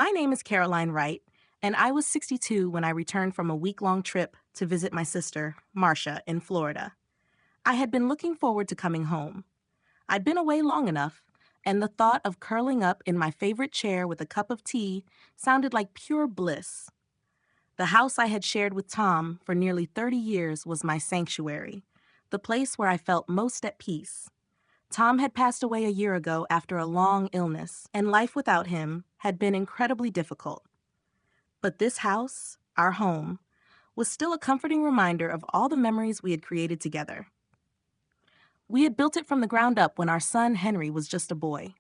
My name is Caroline Wright, and I was 62 when I returned from a week-long trip to visit my sister, Marcia, in Florida. I had been looking forward to coming home. I'd been away long enough, and the thought of curling up in my favorite chair with a cup of tea sounded like pure bliss. The house I had shared with Tom for nearly 30 years was my sanctuary, the place where I felt most at peace. Tom had passed away a year ago after a long illness, and life without him had been incredibly difficult. But this house, our home, was still a comforting reminder of all the memories we had created together. We had built it from the ground up when our son Henry was just a boy.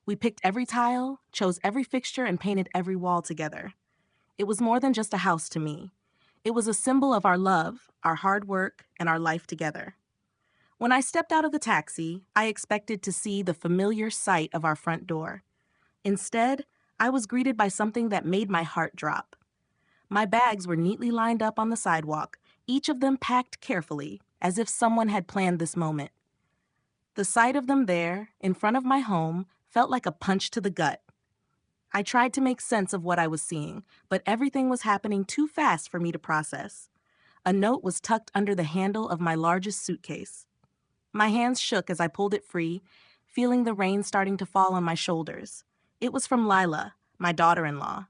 We picked every tile, chose every fixture, and painted every wall together. It was more than just a house to me. It was a symbol of our love, our hard work, and our life together. When I stepped out of the taxi, I expected to see the familiar sight of our front door. Instead, I was greeted by something that made my heart drop. My bags were neatly lined up on the sidewalk, each of them packed carefully, as if someone had planned this moment. The sight of them there, in front of my home, felt like a punch to the gut. I tried to make sense of what I was seeing, but everything was happening too fast for me to process. A note was tucked under the handle of my largest suitcase. My hands shook as I pulled it free, feeling the rain starting to fall on my shoulders. It was from Lila, my daughter-in-law.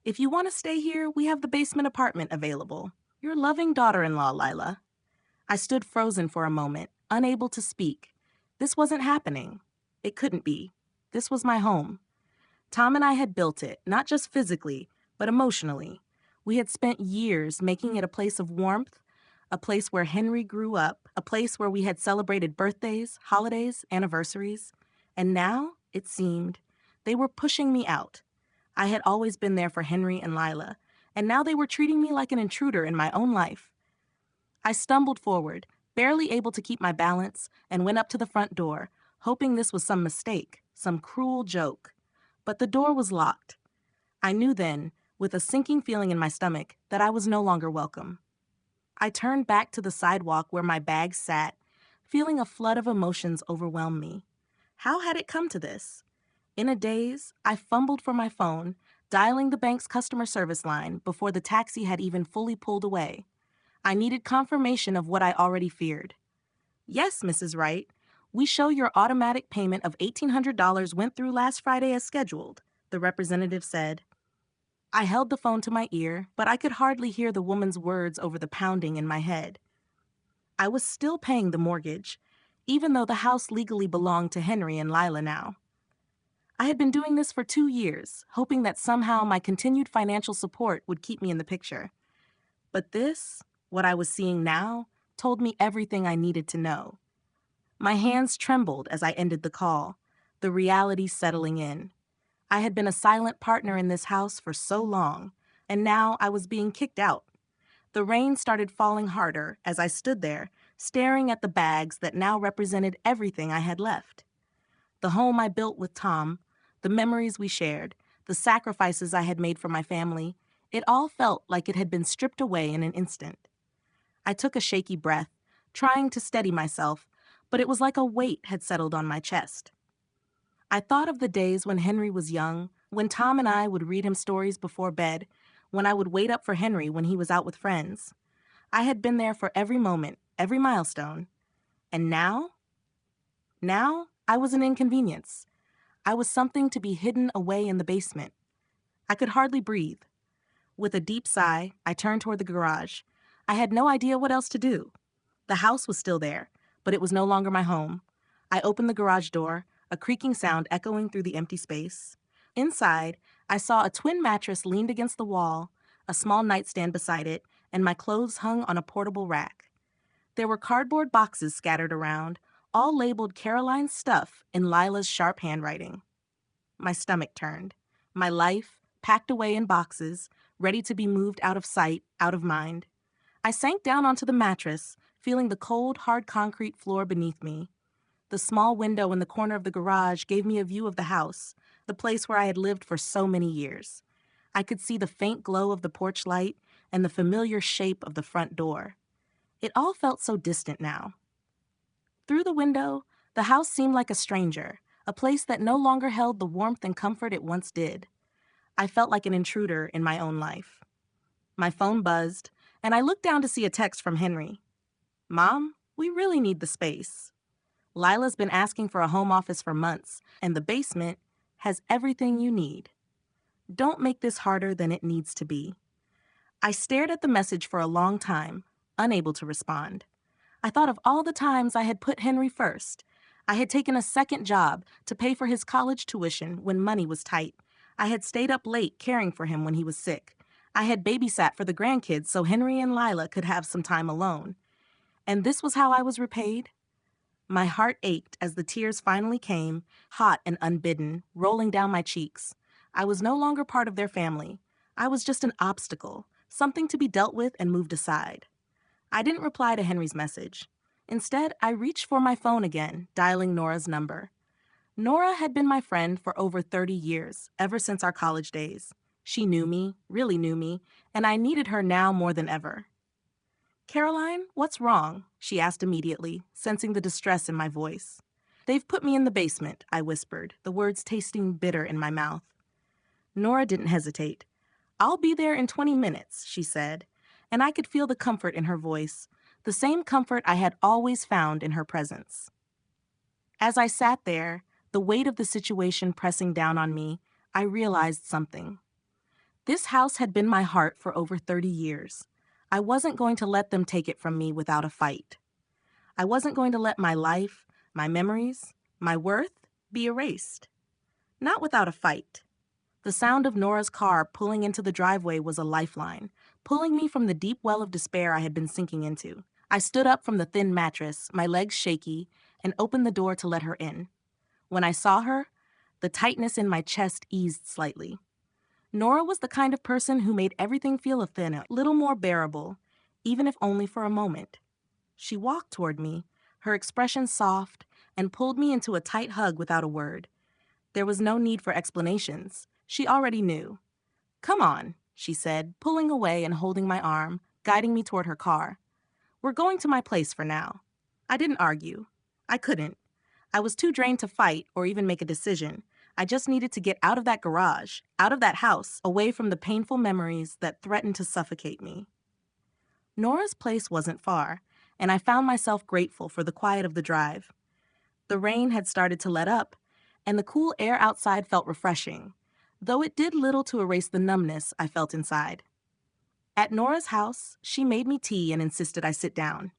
"If you want to stay here, we have the basement apartment available. Your loving daughter-in-law, Lila." I stood frozen for a moment, unable to speak. This wasn't happening. It couldn't be. This was my home. Tom and I had built it, not just physically, but emotionally. We had spent years making it a place of warmth, a place where Henry grew up, a place where we had celebrated birthdays, holidays, anniversaries. And now, it seemed, they were pushing me out. I had always been there for Henry and Lila, and now they were treating me like an intruder in my own life. I stumbled forward, barely able to keep my balance, and went up to the front door, hoping this was some mistake, some cruel joke. But the door was locked. I knew then, with a sinking feeling in my stomach, that I was no longer welcome. I turned back to the sidewalk where my bags sat, feeling a flood of emotions overwhelm me. How had it come to this? In a daze, I fumbled for my phone, dialing the bank's customer service line before the taxi had even fully pulled away. I needed confirmation of what I already feared. "Yes, Mrs. Wright. We show your automatic payment of $1,800 went through last Friday as scheduled," the representative said. I held the phone to my ear, but I could hardly hear the woman's words over the pounding in my head. I was still paying the mortgage, even though the house legally belonged to Henry and Lila now. I had been doing this for 2 years, hoping that somehow my continued financial support would keep me in the picture. But this, what I was seeing now, told me everything I needed to know. My hands trembled as I ended the call, the reality settling in. I had been a silent partner in this house for so long, and now I was being kicked out. The rain started falling harder as I stood there, staring at the bags that now represented everything I had left. The home I built with Tom, the memories we shared, the sacrifices I had made for my family, it all felt like it had been stripped away in an instant. I took a shaky breath, trying to steady myself, but it was like a weight had settled on my chest. I thought of the days when Henry was young, when Tom and I would read him stories before bed, when I would wait up for Henry when he was out with friends. I had been there for every moment, every milestone. And now? Now, I was an inconvenience. I was something to be hidden away in the basement. I could hardly breathe. With a deep sigh, I turned toward the garage. I had no idea what else to do. The house was still there, but it was no longer my home. I opened the garage door, a creaking sound echoing through the empty space. Inside, I saw a twin mattress leaned against the wall, a small nightstand beside it, and my clothes hung on a portable rack. There were cardboard boxes scattered around, all labeled Caroline's stuff in Lila's sharp handwriting. My stomach turned. My life, packed away in boxes, ready to be moved out of sight, out of mind. I sank down onto the mattress, feeling the cold, hard concrete floor beneath me. The small window in the corner of the garage gave me a view of the house, the place where I had lived for so many years. I could see the faint glow of the porch light and the familiar shape of the front door. It all felt so distant now. Through the window, the house seemed like a stranger, a place that no longer held the warmth and comfort it once did. I felt like an intruder in my own life. My phone buzzed, and I looked down to see a text from Henry. Mom, we really need the space. Lila's been asking for a home office for months, and the basement has everything you need. Don't make this harder than it needs to be. I stared at the message for a long time, unable to respond. I thought of all the times I had put Henry first. I had taken a second job to pay for his college tuition when money was tight. I had stayed up late caring for him when he was sick. I had babysat for the grandkids so Henry and Lila could have some time alone. And this was how I was repaid? My heart ached as the tears finally came, hot and unbidden, rolling down my cheeks. I was no longer part of their family. I was just an obstacle, something to be dealt with and moved aside. I didn't reply to Henry's message. Instead, I reached for my phone again, dialing Nora's number. Nora had been my friend for over 30 years, ever since our college days. She knew me, really knew me, and I needed her now more than ever. Caroline, what's wrong? She asked immediately, sensing the distress in my voice. They've put me in the basement, I whispered, the words tasting bitter in my mouth. Nora didn't hesitate. I'll be there in 20 minutes, she said, and I could feel the comfort in her voice, the same comfort I had always found in her presence. As I sat there, the weight of the situation pressing down on me, I realized something. This house had been my heart for over 30 years. I wasn't going to let them take it from me without a fight. I wasn't going to let my life, my memories, my worth be erased. Not without a fight. The sound of Nora's car pulling into the driveway was a lifeline, pulling me from the deep well of despair I had been sinking into. I stood up from the thin mattress, my legs shaky, and opened the door to let her in. When I saw her, the tightness in my chest eased slightly. Nora was the kind of person who made everything feel a little more bearable, even if only for a moment. She walked toward me, her expression soft, and pulled me into a tight hug without a word. There was no need for explanations. She already knew. Come on, she said, pulling away and holding my arm, guiding me toward her car. We're going to my place for now. I didn't argue. I couldn't. I was too drained to fight or even make a decision. I just needed to get out of that garage, out of that house, away from the painful memories that threatened to suffocate me. Nora's place wasn't far, and I found myself grateful for the quiet of the drive. The rain had started to let up, and the cool air outside felt refreshing, though it did little to erase the numbness I felt inside. At Nora's house, she made me tea and insisted I sit down.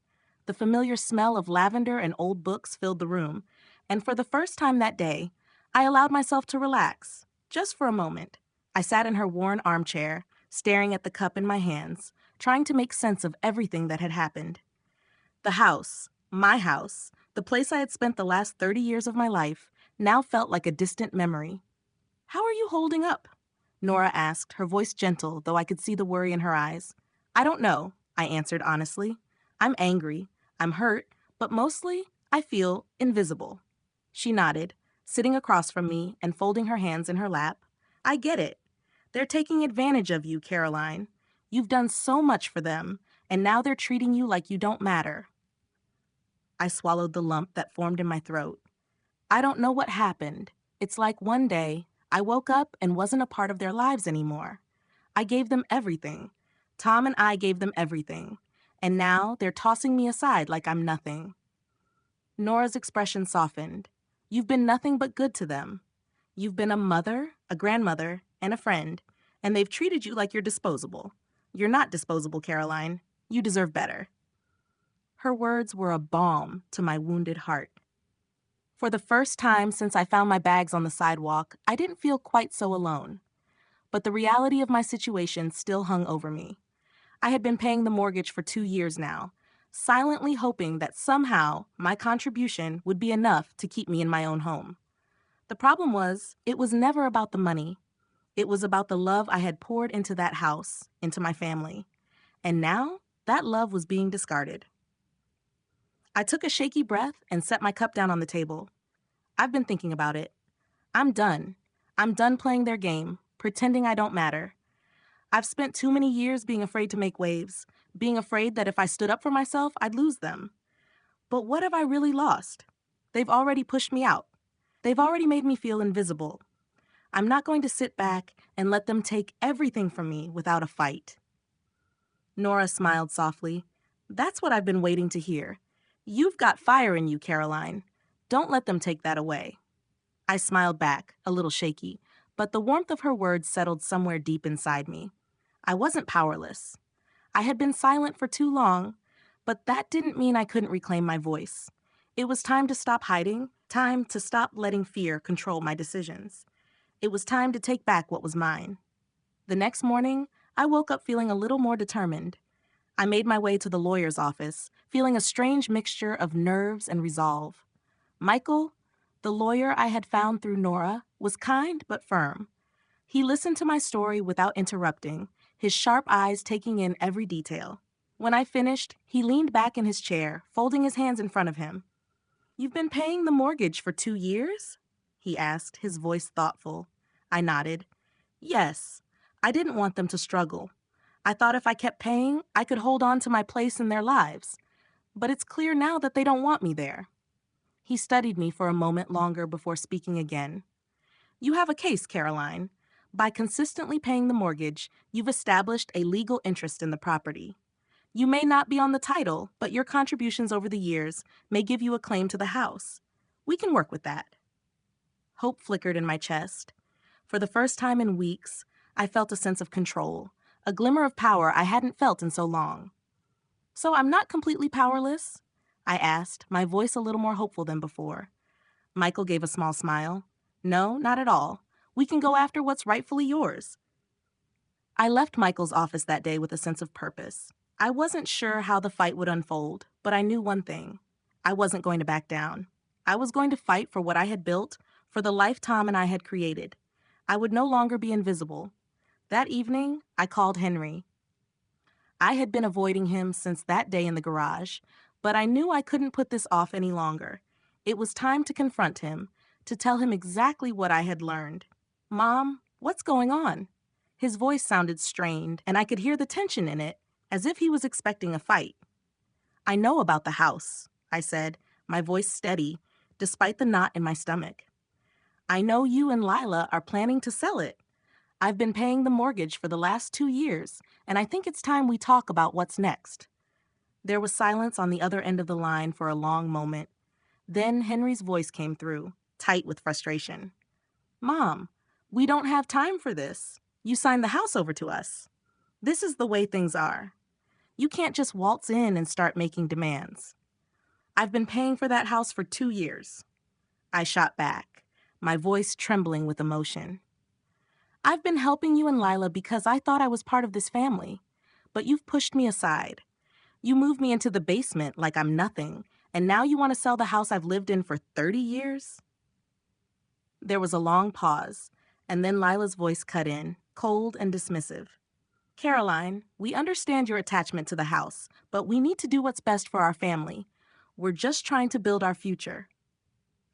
The familiar smell of lavender and old books filled the room, and for the first time that day, I allowed myself to relax, just for a moment. I sat in her worn armchair, staring at the cup in my hands, trying to make sense of everything that had happened. The house, my house, the place I had spent the last 30 years of my life, now felt like a distant memory. How are you holding up? Nora asked, her voice gentle, though I could see the worry in her eyes. I don't know, I answered honestly. I'm angry, I'm hurt, but mostly I feel invisible. She nodded, sitting across from me and folding her hands in her lap. I get it. They're taking advantage of you, Caroline. You've done so much for them, and now they're treating you like you don't matter. I swallowed the lump that formed in my throat. I don't know what happened. It's like one day, I woke up and wasn't a part of their lives anymore. I gave them everything. Tom and I gave them everything. And now they're tossing me aside like I'm nothing. Nora's expression softened. You've been nothing but good to them. You've been a mother, a grandmother, and a friend, and they've treated you like you're disposable. You're not disposable, Caroline. You deserve better. Her words were a balm to my wounded heart. For the first time since I found my bags on the sidewalk, I didn't feel quite so alone. But the reality of my situation still hung over me. I had been paying the mortgage for 2 years now, silently hoping that somehow my contribution would be enough to keep me in my own home. The problem was, it was never about the money. It was about the love I had poured into that house, into my family. And now, that love was being discarded. I took a shaky breath and set my cup down on the table. I've been thinking about it. I'm done. I'm done playing their game, pretending I don't matter. I've spent too many years being afraid to make waves, being afraid that if I stood up for myself, I'd lose them. But what have I really lost? They've already pushed me out. They've already made me feel invisible. I'm not going to sit back and let them take everything from me without a fight. Nora smiled softly. That's what I've been waiting to hear. You've got fire in you, Caroline. Don't let them take that away. I smiled back, a little shaky, but the warmth of her words settled somewhere deep inside me. I wasn't powerless. I had been silent for too long, but that didn't mean I couldn't reclaim my voice. It was time to stop hiding, time to stop letting fear control my decisions. It was time to take back what was mine. The next morning, I woke up feeling a little more determined. I made my way to the lawyer's office, feeling a strange mixture of nerves and resolve. Michael, the lawyer I had found through Nora, was kind but firm. He listened to my story without interrupting, his sharp eyes taking in every detail. When I finished, he leaned back in his chair, folding his hands in front of him. "You've been paying the mortgage for 2 years?" he asked, his voice thoughtful. I nodded. "Yes. I didn't want them to struggle. I thought if I kept paying, I could hold on to my place in their lives. But it's clear now that they don't want me there." He studied me for a moment longer before speaking again. "You have a case, Caroline. By consistently paying the mortgage, you've established a legal interest in the property. You may not be on the title, but your contributions over the years may give you a claim to the house. We can work with that." Hope flickered in my chest. For the first time in weeks, I felt a sense of control, a glimmer of power I hadn't felt in so long. "So I'm not completely powerless?" I asked, my voice a little more hopeful than before. Michael gave a small smile. "No, not at all. We can go after what's rightfully yours." I left Michael's office that day with a sense of purpose. I wasn't sure how the fight would unfold, but I knew one thing. I wasn't going to back down. I was going to fight for what I had built, for the life Tom and I had created. I would no longer be invisible. That evening, I called Henry. I had been avoiding him since that day in the garage, but I knew I couldn't put this off any longer. It was time to confront him, to tell him exactly what I had learned. "Mom, what's going on?" His voice sounded strained, and I could hear the tension in it, as if he was expecting a fight. "I know about the house," I said, my voice steady, despite the knot in my stomach. "I know you and Lila are planning to sell it. I've been paying the mortgage for the last 2 years, and I think it's time we talk about what's next." There was silence on the other end of the line for a long moment. Then Henry's voice came through, tight with frustration. "Mom, we don't have time for this. You signed the house over to us. This is the way things are. You can't just waltz in and start making demands. I've been paying for that house for 2 years." I shot back, my voice trembling with emotion. "I've been helping you and Lila because I thought I was part of this family, but you've pushed me aside. You moved me into the basement like I'm nothing, and now you want to sell the house I've lived in for 30 years? There was a long pause, and then Lila's voice cut in, cold and dismissive. "Caroline, we understand your attachment to the house, but we need to do what's best for our family. We're just trying to build our future."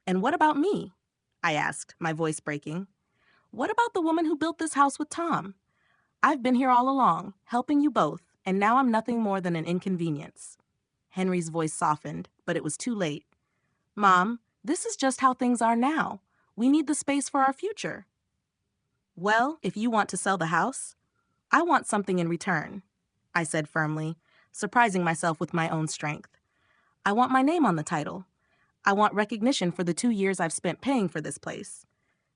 "And what about me?" I asked, my voice breaking. "What about the woman who built this house with Tom? I've been here all along, helping you both, and now I'm nothing more than an inconvenience." Henry's voice softened, but it was too late. "Mom, this is just how things are now. We need the space for our future." "Well, if you want to sell the house, I want something in return," I said firmly, surprising myself with my own strength. "I want my name on the title. I want recognition for the 2 years I've spent paying for this place."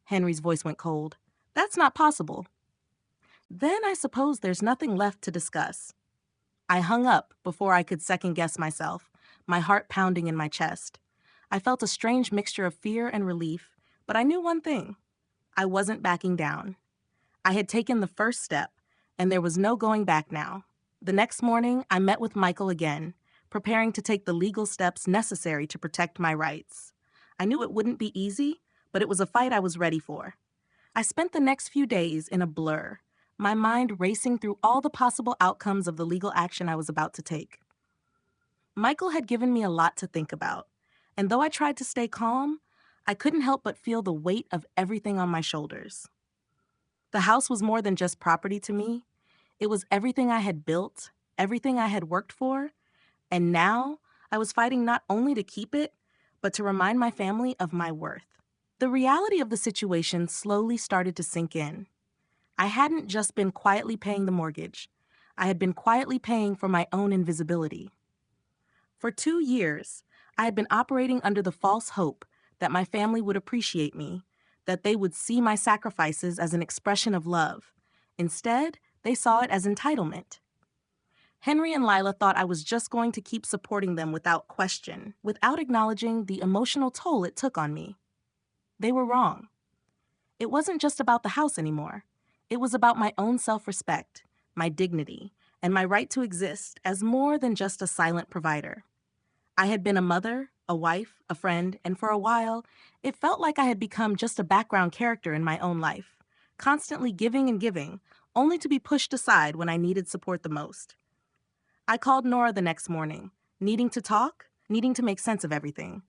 Henry's voice went cold. "That's not possible." "Then I suppose there's nothing left to discuss." I hung up before I could second-guess myself, my heart pounding in my chest. I felt a strange mixture of fear and relief, but I knew one thing. I wasn't backing down. I had taken the first step, and there was no going back now. The next morning, I met with Michael again, preparing to take the legal steps necessary to protect my rights. I knew it wouldn't be easy, but it was a fight I was ready for. I spent the next few days in a blur, my mind racing through all the possible outcomes of the legal action I was about to take. Michael had given me a lot to think about, and though I tried to stay calm, I couldn't help but feel the weight of everything on my shoulders. The house was more than just property to me. It was everything I had built, everything I had worked for, and now I was fighting not only to keep it, but to remind my family of my worth. The reality of the situation slowly started to sink in. I hadn't just been quietly paying the mortgage. I had been quietly paying for my own invisibility. For 2 years, I had been operating under the false hope that my family would appreciate me, that they would see my sacrifices as an expression of love. Instead, they saw it as entitlement. Henry and Lila thought I was just going to keep supporting them without question, without acknowledging the emotional toll it took on me. They were wrong. It wasn't just about the house anymore. It was about my own self-respect, my dignity, and my right to exist as more than just a silent provider. I had been a mother, a wife, a friend, and for a while, it felt like I had become just a background character in my own life, constantly giving and giving, only to be pushed aside when I needed support the most. I called Nora the next morning, needing to talk, needing to make sense of everything.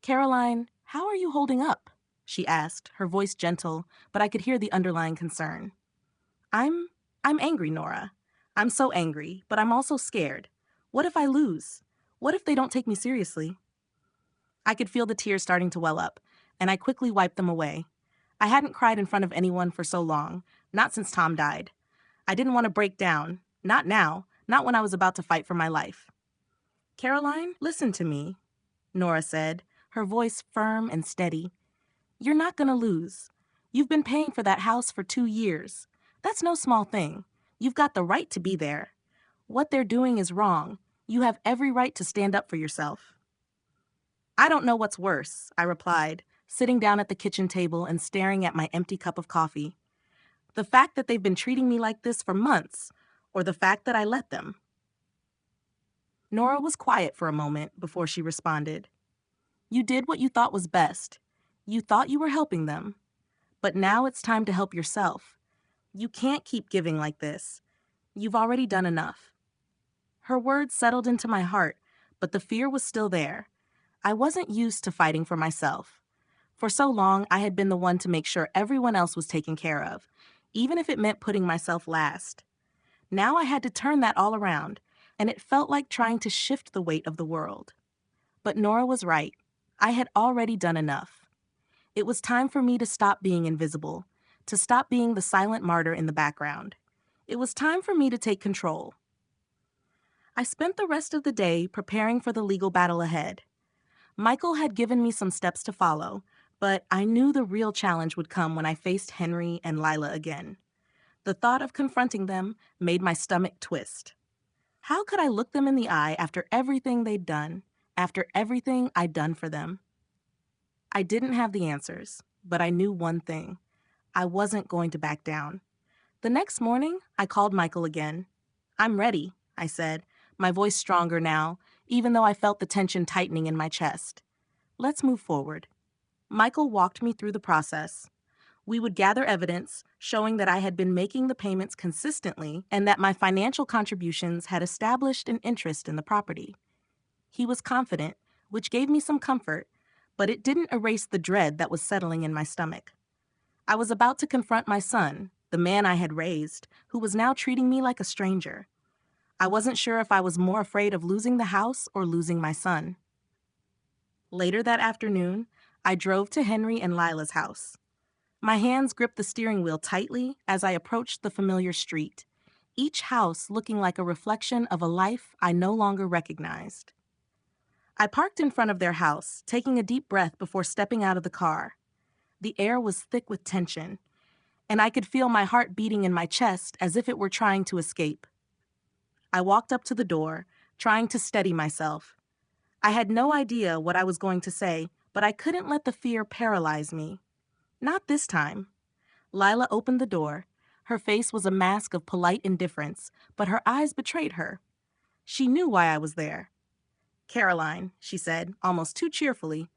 "Caroline, how are you holding up?" she asked, her voice gentle, but I could hear the underlying concern. I'm angry, Nora. I'm so angry, but I'm also scared. What if I lose? What if they don't take me seriously?" I could feel the tears starting to well up, and I quickly wiped them away. I hadn't cried in front of anyone for so long, not since Tom died. I didn't want to break down, not now, not when I was about to fight for my life. "Caroline, listen to me," Nora said, her voice firm and steady. "You're not going to lose. You've been paying for that house for 2 years. That's no small thing. You've got the right to be there. What they're doing is wrong. You have every right to stand up for yourself." "I don't know what's worse," I replied, sitting down at the kitchen table and staring at my empty cup of coffee. "The fact that they've been treating me like this for months, or the fact that I let them." Nora was quiet for a moment before she responded. "You did what you thought was best. You thought you were helping them. But now it's time to help yourself. You can't keep giving like this. You've already done enough." Her words settled into my heart, but the fear was still there. I wasn't used to fighting for myself. For so long, I had been the one to make sure everyone else was taken care of, even if it meant putting myself last. Now I had to turn that all around, and it felt like trying to shift the weight of the world. But Nora was right. I had already done enough. It was time for me to stop being invisible, to stop being the silent martyr in the background. It was time for me to take control. I spent the rest of the day preparing for the legal battle ahead. Michael had given me some steps to follow, but I knew the real challenge would come when I faced Henry and Lila again. The thought of confronting them made my stomach twist. How could I look them in the eye after everything they'd done, after everything I'd done for them? I didn't have the answers, but I knew one thing. I wasn't going to back down. The next morning, I called Michael again. "I'm ready," I said, my voice stronger now, even though I felt the tension tightening in my chest. "Let's move forward." Michael walked me through the process. We would gather evidence showing that I had been making the payments consistently and that my financial contributions had established an interest in the property. He was confident, which gave me some comfort, but it didn't erase the dread that was settling in my stomach. I was about to confront my son, the man I had raised, who was now treating me like a stranger. I wasn't sure if I was more afraid of losing the house or losing my son. Later that afternoon, I drove to Henry and Lila's house. My hands gripped the steering wheel tightly as I approached the familiar street, each house looking like a reflection of a life I no longer recognized. I parked in front of their house, taking a deep breath before stepping out of the car. The air was thick with tension, and I could feel my heart beating in my chest as if it were trying to escape. I walked up to the door, trying to steady myself. I had no idea what I was going to say, but I couldn't let the fear paralyze me. Not this time. Lila opened the door. Her face was a mask of polite indifference, but her eyes betrayed her. She knew why I was there. "Caroline," she said, almost too cheerfully,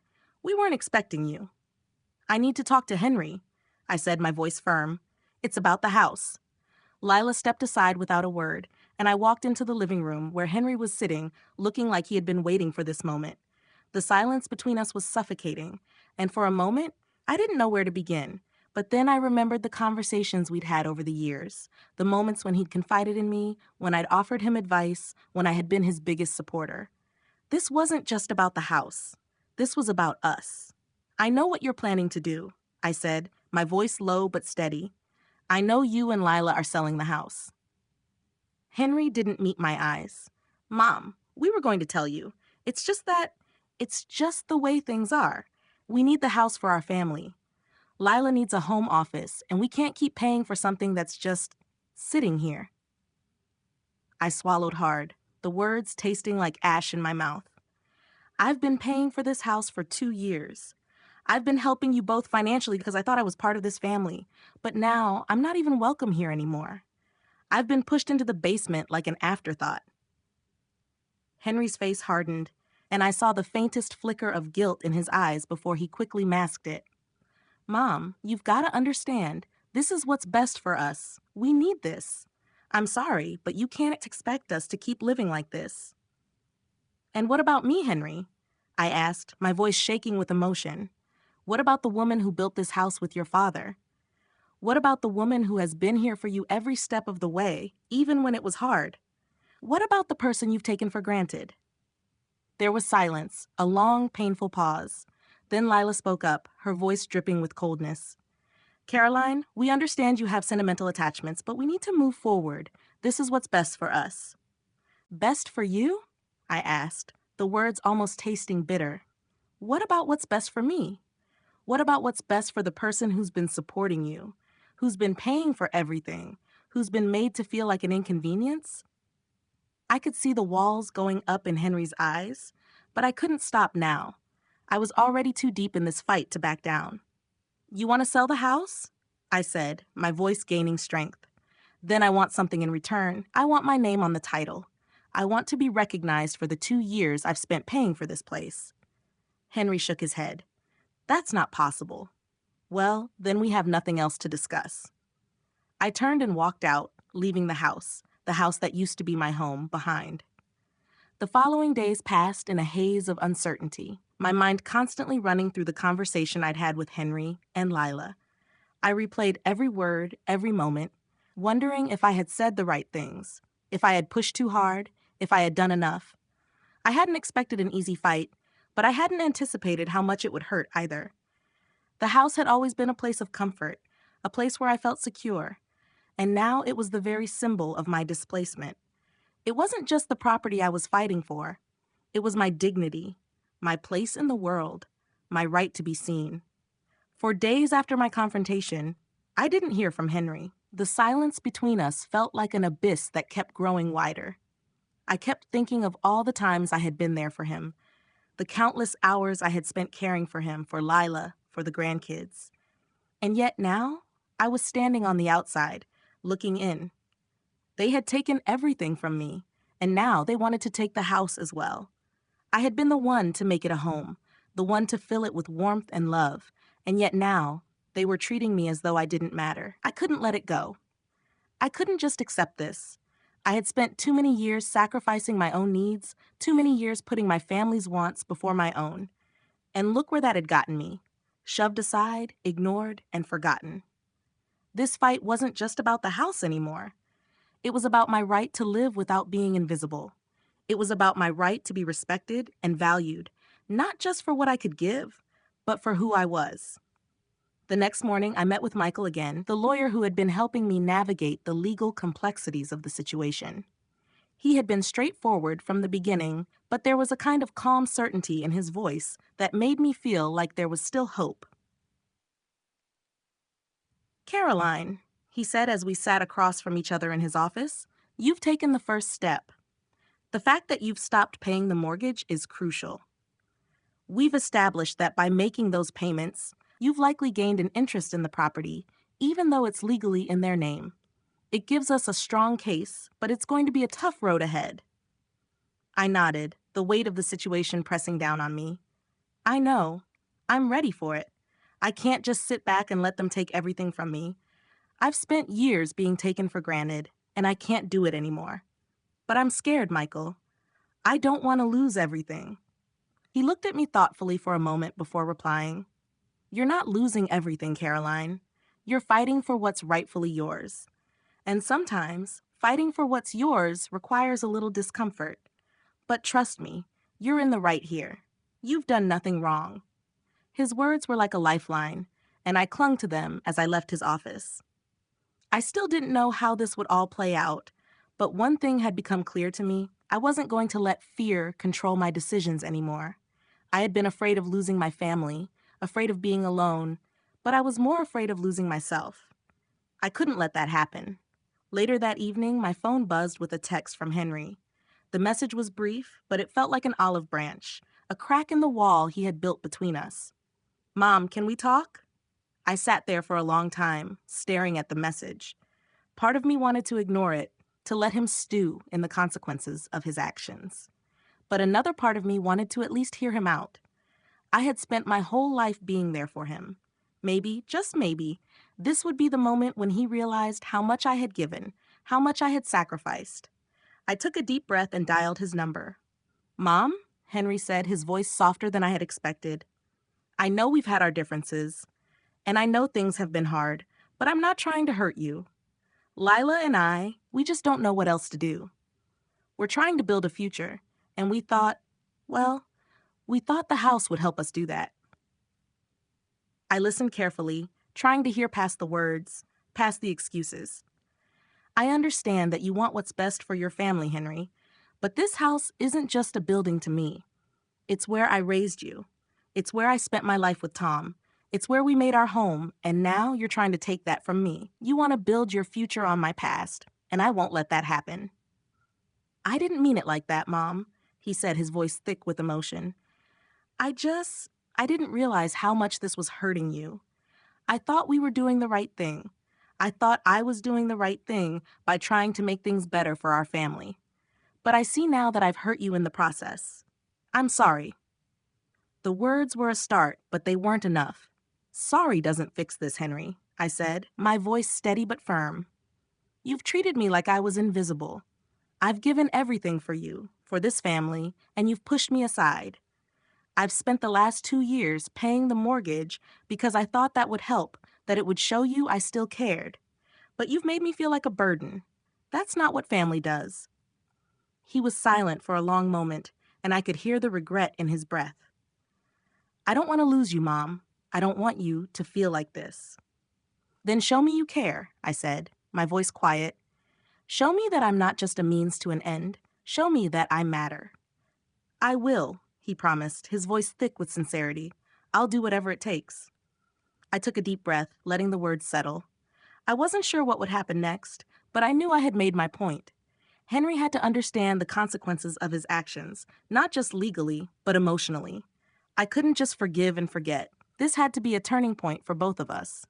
"we weren't expecting you." "I need to talk to Henry," I said, my voice firm. "It's about the house." Lila stepped aside without a word, and I walked into the living room where Henry was sitting, looking like he had been waiting for this moment. The silence between us was suffocating, and for a moment, I didn't know where to begin. But then I remembered the conversations we'd had over the years, the moments when he'd confided in me, when I'd offered him advice, when I had been his biggest supporter. This wasn't just about the house. This was about us. "I know what you're planning to do," I said, my voice low but steady. I know you and Lila are selling the house. Henry didn't meet my eyes. Mom, we were going to tell you. It's just the way things are. We need the house for our family. Lila needs a home office, and we can't keep paying for something that's just sitting here. I swallowed hard, the words tasting like ash in my mouth. I've been paying for this house for 2 years. I've been helping you both financially because I thought I was part of this family. But now, I'm not even welcome here anymore. I've been pushed into the basement like an afterthought. Henry's face hardened, and I saw the faintest flicker of guilt in his eyes before he quickly masked it. Mom, you've got to understand, this is what's best for us. We need this. I'm sorry, but you can't expect us to keep living like this. And what about me, Henry? I asked, my voice shaking with emotion. What about the woman who built this house with your father? What about the woman who has been here for you every step of the way, even when it was hard? What about the person you've taken for granted? There was silence, a long, painful pause. Then Lila spoke up, her voice dripping with coldness. Caroline, we understand you have sentimental attachments, but we need to move forward. This is what's best for us. Best for you? I asked, the words almost tasting bitter. What about what's best for me? What about what's best for the person who's been supporting you, who's been paying for everything, who's been made to feel like an inconvenience? I could see the walls going up in Henry's eyes, but I couldn't stop now. I was already too deep in this fight to back down. You want to sell the house? I said, my voice gaining strength. Then I want something in return. I want my name on the title. I want to be recognized for the 2 years I've spent paying for this place. Henry shook his head. That's not possible. Well, then we have nothing else to discuss. I turned and walked out, leaving the house that used to be my home, behind. The following days passed in a haze of uncertainty, my mind constantly running through the conversation I'd had with Henry and Lila. I replayed every word, every moment, wondering if I had said the right things, if I had pushed too hard, if I had done enough. I hadn't expected an easy fight, but I hadn't anticipated how much it would hurt either. The house had always been a place of comfort, a place where I felt secure, and now it was the very symbol of my displacement. It wasn't just the property I was fighting for. It was my dignity, my place in the world, my right to be seen. For days after my confrontation, I didn't hear from Henry. The silence between us felt like an abyss that kept growing wider. I kept thinking of all the times I had been there for him, the countless hours I had spent caring for him, for Lila, for the grandkids. And yet now, I was standing on the outside, looking in. They had taken everything from me, and now they wanted to take the house as well. I had been the one to make it a home, the one to fill it with warmth and love, and yet now, they were treating me as though I didn't matter. I couldn't let it go. I couldn't just accept this. I had spent too many years sacrificing my own needs, too many years putting my family's wants before my own. And look where that had gotten me. Shoved aside, ignored, and forgotten. This fight wasn't just about the house anymore. It was about my right to live without being invisible. It was about my right to be respected and valued, not just for what I could give, but for who I was. The next morning, I met with Michael again, the lawyer who had been helping me navigate the legal complexities of the situation. He had been straightforward from the beginning, but there was a kind of calm certainty in his voice that made me feel like there was still hope. Caroline, he said as we sat across from each other in his office, you've taken the first step. The fact that you've stopped paying the mortgage is crucial. We've established that by making those payments, you've likely gained an interest in the property, even though it's legally in their name. It gives us a strong case, but it's going to be a tough road ahead. I nodded, the weight of the situation pressing down on me. I know. I'm ready for it. I can't just sit back and let them take everything from me. I've spent years being taken for granted, and I can't do it anymore. But I'm scared, Michael. I don't want to lose everything. He looked at me thoughtfully for a moment before replying. You're not losing everything, Caroline. You're fighting for what's rightfully yours. And sometimes, fighting for what's yours requires a little discomfort. But trust me, you're in the right here. You've done nothing wrong. His words were like a lifeline, and I clung to them as I left his office. I still didn't know how this would all play out, but one thing had become clear to me. I wasn't going to let fear control my decisions anymore. I had been afraid of losing my family, afraid of being alone, but I was more afraid of losing myself. I couldn't let that happen. Later that evening, my phone buzzed with a text from Henry. The message was brief, but it felt like an olive branch, a crack in the wall he had built between us. "Mom, can we talk?" I sat there for a long time, staring at the message. Part of me wanted to ignore it, to let him stew in the consequences of his actions. But another part of me wanted to at least hear him out. I had spent my whole life being there for him. Maybe, just maybe, this would be the moment when he realized how much I had given, how much I had sacrificed. I took a deep breath and dialed his number. "Mom?" Henry said, his voice softer than I had expected. "I know we've had our differences, and I know things have been hard, but I'm not trying to hurt you. Lila and I, we just don't know what else to do. We're trying to build a future, and well, we thought the house would help us do that." I listened carefully, trying to hear past the words, past the excuses. "I understand that you want what's best for your family, Henry, but this house isn't just a building to me. It's where I raised you. It's where I spent my life with Tom. It's where we made our home, and now you're trying to take that from me. You want to build your future on my past, and I won't let that happen." "I didn't mean it like that, Mom," he said, his voice thick with emotion. I didn't realize how much this was hurting you. I thought we were doing the right thing. I thought I was doing the right thing by trying to make things better for our family. But I see now that I've hurt you in the process. I'm sorry." The words were a start, but they weren't enough. "Sorry doesn't fix this, Henry," I said, my voice steady but firm. "You've treated me like I was invisible. I've given everything for you, for this family, and you've pushed me aside. I've spent the last 2 years paying the mortgage because I thought that would help, that it would show you I still cared. But you've made me feel like a burden. That's not what family does." He was silent for a long moment, and I could hear the regret in his breath. "I don't want to lose you, Mom. I don't want you to feel like this." "Then show me you care," I said, my voice quiet. "Show me that I'm not just a means to an end. Show me that I matter." "I will," he promised, his voice thick with sincerity. "I'll do whatever it takes." I took a deep breath, letting the words settle. I wasn't sure what would happen next, but I knew I had made my point. Henry had to understand the consequences of his actions, not just legally, but emotionally. I couldn't just forgive and forget. This had to be a turning point for both of us.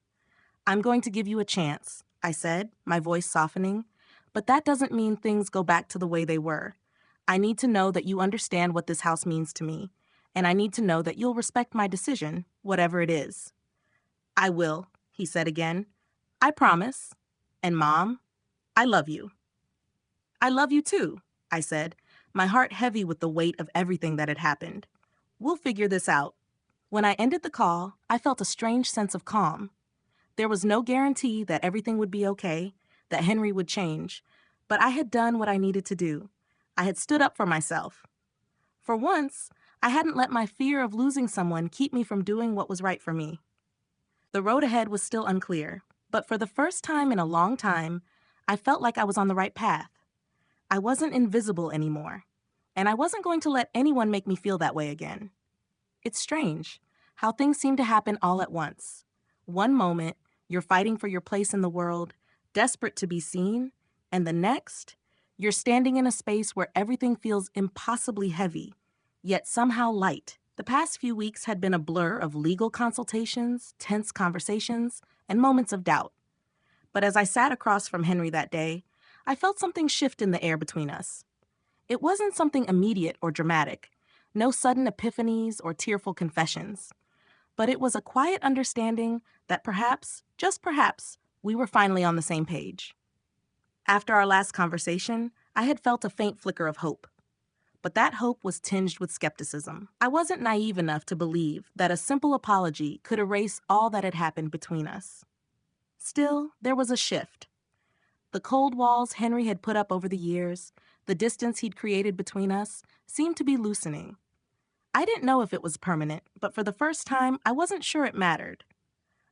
"I'm going to give you a chance," I said, my voice softening. "But that doesn't mean things go back to the way they were. I need to know that you understand what this house means to me, and I need to know that you'll respect my decision, whatever it is." "I will," he said again. "I promise. And Mom, I love you." "I love you too," I said, my heart heavy with the weight of everything that had happened. "We'll figure this out." When I ended the call, I felt a strange sense of calm. There was no guarantee that everything would be okay, that Henry would change, but I had done what I needed to do. I had stood up for myself. For once, I hadn't let my fear of losing someone keep me from doing what was right for me. The road ahead was still unclear, but for the first time in a long time, I felt like I was on the right path. I wasn't invisible anymore, and I wasn't going to let anyone make me feel that way again. It's strange how things seem to happen all at once. One moment, you're fighting for your place in the world, desperate to be seen, and the next, you're standing in a space where everything feels impossibly heavy, yet somehow light. The past few weeks had been a blur of legal consultations, tense conversations, and moments of doubt. But as I sat across from Henry that day, I felt something shift in the air between us. It wasn't something immediate or dramatic, no sudden epiphanies or tearful confessions. But it was a quiet understanding that perhaps, just perhaps, we were finally on the same page. After our last conversation, I had felt a faint flicker of hope. But that hope was tinged with skepticism. I wasn't naive enough to believe that a simple apology could erase all that had happened between us. Still, there was a shift. The cold walls Henry had put up over the years, the distance he'd created between us, seemed to be loosening. I didn't know if it was permanent, but for the first time, I wasn't sure it mattered.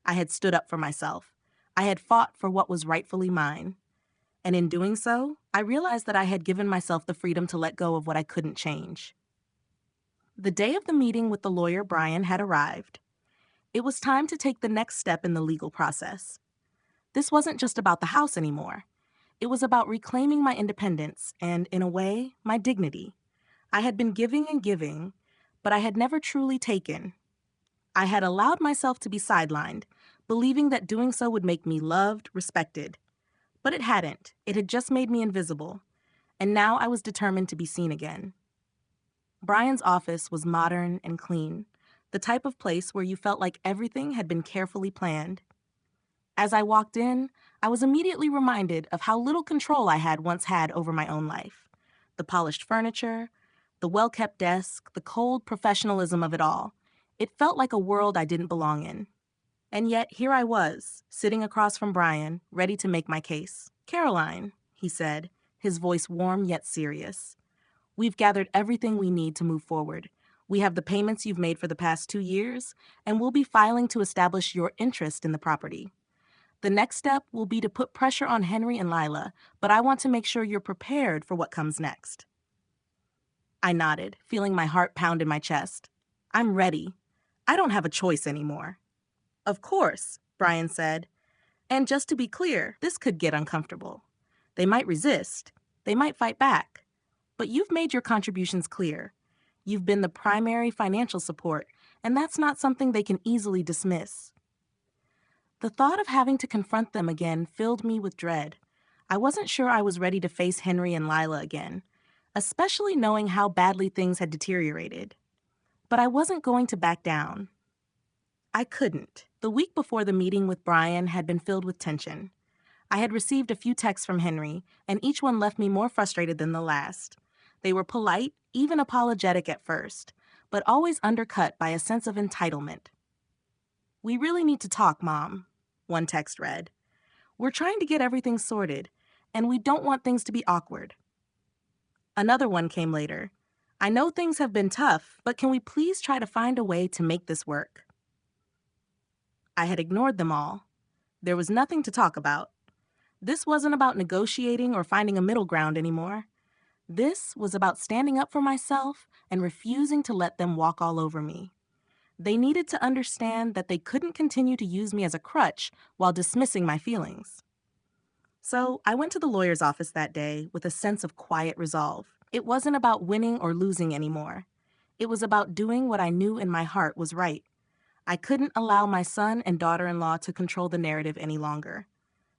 I had stood up for myself. I had fought for what was rightfully mine. And in doing so, I realized that I had given myself the freedom to let go of what I couldn't change. The day of the meeting with the lawyer Brian had arrived. It was time to take the next step in the legal process. This wasn't just about the house anymore. It was about reclaiming my independence and, in a way, my dignity. I had been giving and giving, but I had never truly taken. I had allowed myself to be sidelined, believing that doing so would make me loved, respected. But it hadn't. It had just made me invisible. And now I was determined to be seen again. Brian's office was modern and clean, the type of place where you felt like everything had been carefully planned. As I walked in, I was immediately reminded of how little control I had once had over my own life. The polished furniture, the well-kept desk, the cold professionalism of it all. It felt like a world I didn't belong in. And yet, here I was, sitting across from Brian, ready to make my case. "Caroline," he said, his voice warm yet serious. "We've gathered everything we need to move forward. We have the payments you've made for the past 2 years, and we'll be filing to establish your interest in the property. The next step will be to put pressure on Henry and Lila, but I want to make sure you're prepared for what comes next." I nodded, feeling my heart pound in my chest. "I'm ready. I don't have a choice anymore." "Of course," Brian said. "And just to be clear, this could get uncomfortable. They might resist. They might fight back. But you've made your contributions clear. You've been the primary financial support, and that's not something they can easily dismiss." The thought of having to confront them again filled me with dread. I wasn't sure I was ready to face Henry and Lila again, especially knowing how badly things had deteriorated. But I wasn't going to back down. I couldn't. The week before the meeting with Brian had been filled with tension. I had received a few texts from Henry, and each one left me more frustrated than the last. They were polite, even apologetic at first, but always undercut by a sense of entitlement. "We really need to talk, Mom," one text read. "We're trying to get everything sorted, and we don't want things to be awkward." Another one came later. "I know things have been tough, but can we please try to find a way to make this work?" I had ignored them all. There was nothing to talk about. This wasn't about negotiating or finding a middle ground anymore. This was about standing up for myself and refusing to let them walk all over me. They needed to understand that they couldn't continue to use me as a crutch while dismissing my feelings. So I went to the lawyer's office that day with a sense of quiet resolve. It wasn't about winning or losing anymore. It was about doing what I knew in my heart was right. I couldn't allow my son and daughter-in-law to control the narrative any longer.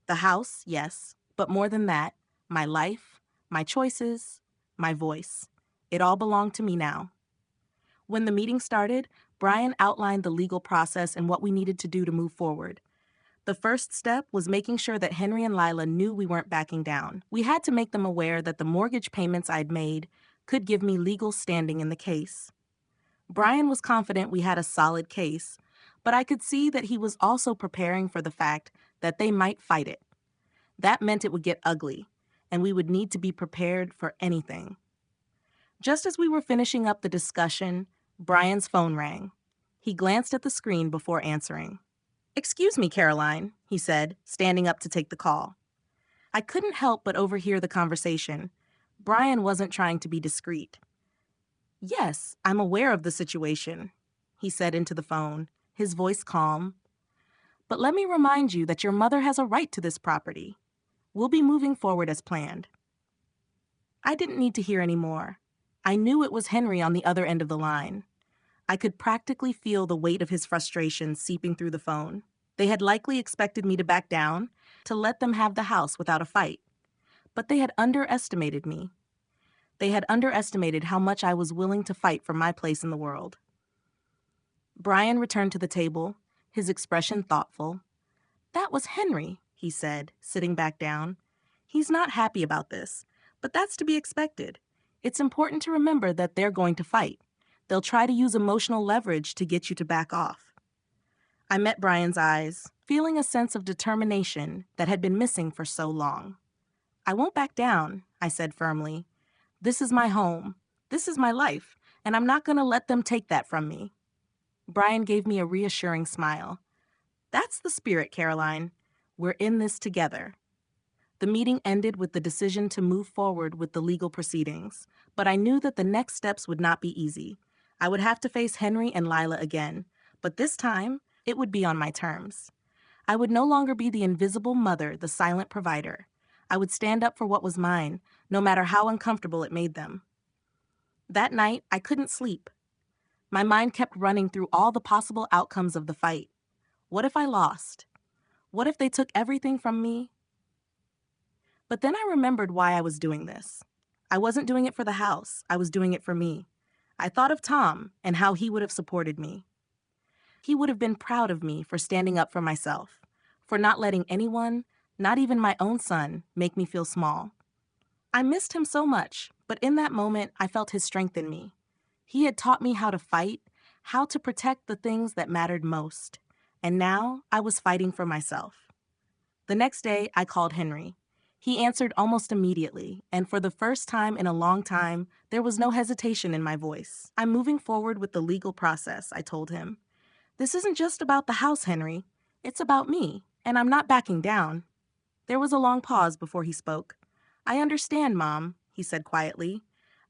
The house, yes, but more than that, my life, my choices, my voice. It all belonged to me now. When the meeting started, Brian outlined the legal process and what we needed to do to move forward. The first step was making sure that Henry and Lila knew we weren't backing down. We had to make them aware that the mortgage payments I'd made could give me legal standing in the case. Brian was confident we had a solid case, but I could see that he was also preparing for the fact that they might fight it. That meant it would get ugly, and we would need to be prepared for anything. Just as we were finishing up the discussion, Brian's phone rang. He glanced at the screen before answering. "Excuse me, Caroline," he said, standing up to take the call. I couldn't help but overhear the conversation. Brian wasn't trying to be discreet. "Yes, I'm aware of the situation," he said into the phone, his voice calm. "But let me remind you that your mother has a right to this property. We'll be moving forward as planned." I didn't need to hear any more. I knew it was Henry on the other end of the line. I could practically feel the weight of his frustration seeping through the phone. They had likely expected me to back down, to let them have the house without a fight. But they had underestimated me. They had underestimated how much I was willing to fight for my place in the world. Brian returned to the table, his expression thoughtful. "That was Henry," he said, sitting back down. "He's not happy about this, but that's to be expected. It's important to remember that they're going to fight. They'll try to use emotional leverage to get you to back off." I met Brian's eyes, feeling a sense of determination that had been missing for so long. "I won't back down," I said firmly. "This is my home. This is my life, and I'm not going to let them take that from me." Brian gave me a reassuring smile. "That's the spirit, Caroline. We're in this together. The meeting ended with the decision to move forward with the legal proceedings, but I knew that the next steps would not be easy. I would have to face Henry and Lila again, but this time, it would be on my terms. I would no longer be the invisible mother, the silent provider. I would stand up for what was mine, no matter how uncomfortable it made them. That night, I couldn't sleep. My mind kept running through all the possible outcomes of the fight. What if I lost? What if they took everything from me? But then I remembered why I was doing this. I wasn't doing it for the house. I was doing it for me. I thought of Tom and how he would have supported me. He would have been proud of me for standing up for myself, for not letting anyone, not even my own son, make me feel small. I missed him so much, but in that moment, I felt his strength in me. He had taught me how to fight, how to protect the things that mattered most. And now I was fighting for myself. The next day, I called Henry. He answered almost immediately, and for the first time in a long time, there was no hesitation in my voice. I'm moving forward with the legal process, I told him. This isn't just about the house, Henry. It's about me, and I'm not backing down. There was a long pause before he spoke. I understand, Mom, he said quietly.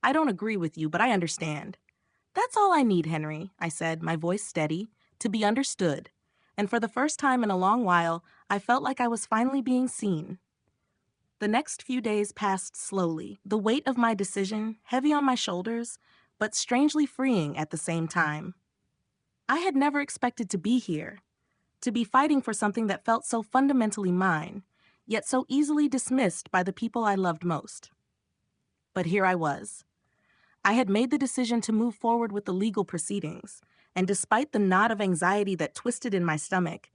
I don't agree with you, but I understand. That's all I need, Henry, I said, my voice steady, to be understood. And for the first time in a long while, I felt like I was finally being seen. The next few days passed slowly, the weight of my decision heavy on my shoulders, but strangely freeing at the same time. I had never expected to be here, to be fighting for something that felt so fundamentally mine, yet so easily dismissed by the people I loved most. But here I was. I had made the decision to move forward with the legal proceedings, and despite the knot of anxiety that twisted in my stomach,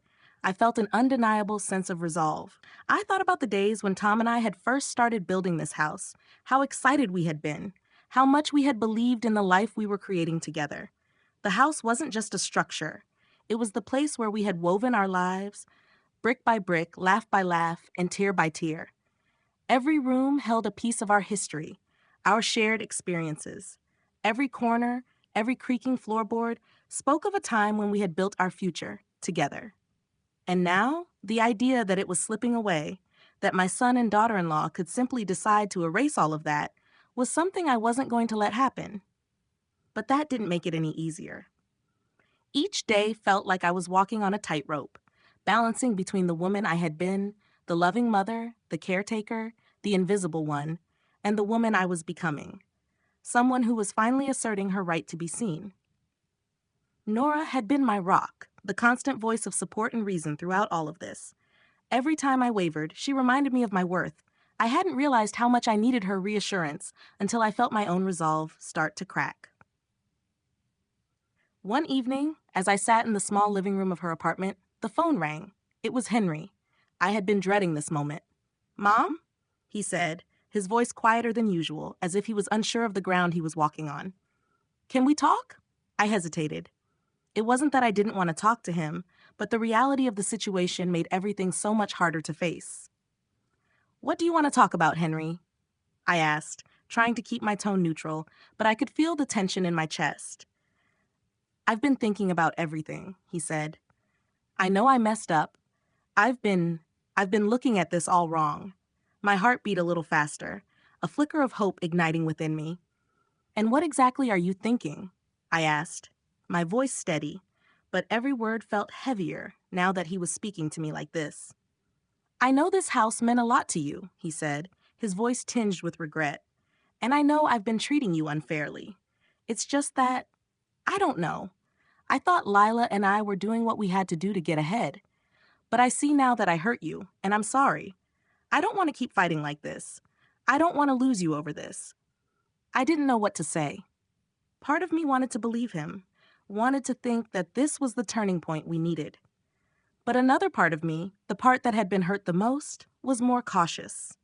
I felt an undeniable sense of resolve. I thought about the days when Tom and I had first started building this house, how excited we had been, how much we had believed in the life we were creating together. The house wasn't just a structure. It was the place where we had woven our lives, brick by brick, laugh by laugh, and tear by tear. Every room held a piece of our history, our shared experiences. Every corner, every creaking floorboard spoke of a time when we had built our future together. And now, the idea that it was slipping away, that my son and daughter-in-law could simply decide to erase all of that, was something I wasn't going to let happen. But that didn't make it any easier. Each day felt like I was walking on a tightrope, balancing between the woman I had been, the loving mother, the caretaker, the invisible one, and the woman I was becoming, someone who was finally asserting her right to be seen. Nora had been my rock, the constant voice of support and reason throughout all of this. Every time I wavered, she reminded me of my worth. I hadn't realized how much I needed her reassurance until I felt my own resolve start to crack. One evening, as I sat in the small living room of her apartment, the phone rang. It was Henry. I had been dreading this moment. "Mom?" he said, his voice quieter than usual, as if he was unsure of the ground he was walking on. "Can we talk?" I hesitated. It wasn't that I didn't want to talk to him, but the reality of the situation made everything so much harder to face. "What do you want to talk about, Henry?" I asked, trying to keep my tone neutral, but I could feel the tension in my chest. "I've been thinking about everything," he said. "I know I messed up. I've been looking at this all wrong." My heart beat a little faster, a flicker of hope igniting within me. "And what exactly are you thinking?" I asked, my voice steady, but every word felt heavier now that he was speaking to me like this. "I know this house meant a lot to you," he said, his voice tinged with regret. "And I know I've been treating you unfairly. It's just that, I don't know. I thought Lila and I were doing what we had to do to get ahead. But I see now that I hurt you, and I'm sorry. I don't want to keep fighting like this. I don't want to lose you over this." I didn't know what to say. Part of me wanted to believe him, wanted to think that this was the turning point we needed. But another part of me, the part that had been hurt the most, was more cautious.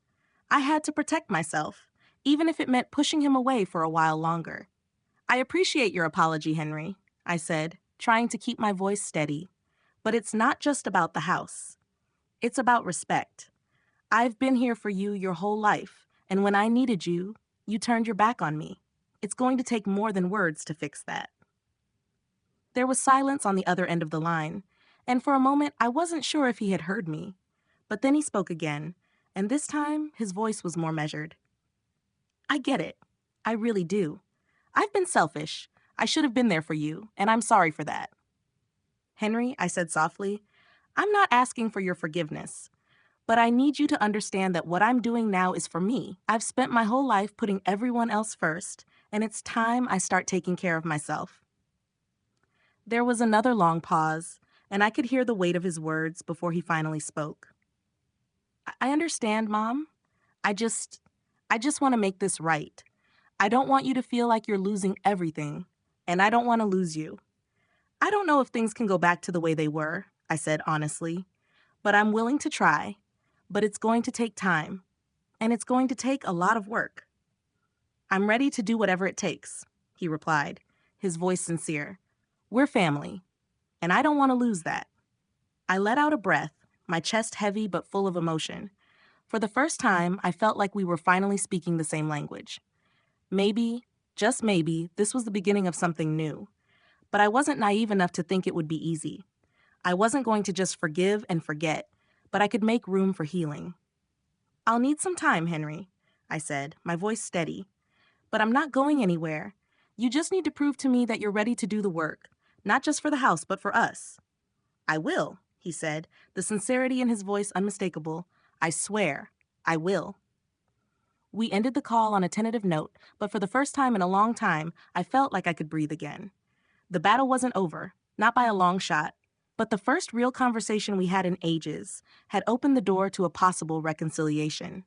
I had to protect myself, even if it meant pushing him away for a while longer. "I appreciate your apology, Henry," I said, trying to keep my voice steady. "But it's not just about the house. It's about respect. I've been here for you your whole life, and when I needed you, you turned your back on me. It's going to take more than words to fix that." There was silence on the other end of the line, and for a moment I wasn't sure if he had heard me. But then he spoke again, and this time his voice was more measured. I get it. I really do. I've been selfish. I should have been there for you, and I'm sorry for that. Henry, I said softly, I'm not asking for your forgiveness, but I need you to understand that what I'm doing now is for me. I've spent my whole life putting everyone else first, and it's time I start taking care of myself. There was another long pause, and I could hear the weight of his words before he finally spoke. I understand, Mom. I just want to make this right. I don't want you to feel like you're losing everything, and I don't want to lose you. I don't know if things can go back to the way they were, I said honestly, but I'm willing to try. But it's going to take time, and it's going to take a lot of work. I'm ready to do whatever it takes, he replied, his voice sincere. We're family, and I don't want to lose that. I let out a breath, my chest heavy but full of emotion. For the first time, I felt like we were finally speaking the same language. Maybe, just maybe, this was the beginning of something new. But I wasn't naive enough to think it would be easy. I wasn't going to just forgive and forget, but I could make room for healing. I'll need some time, Henry, I said, my voice steady. But I'm not going anywhere. You just need to prove to me that you're ready to do the work, not just for the house, but for us. I will, he said, the sincerity in his voice unmistakable. I swear, I will. We ended the call on a tentative note, but for the first time in a long time, I felt like I could breathe again. The battle wasn't over, not by a long shot, but the first real conversation we had in ages had opened the door to a possible reconciliation.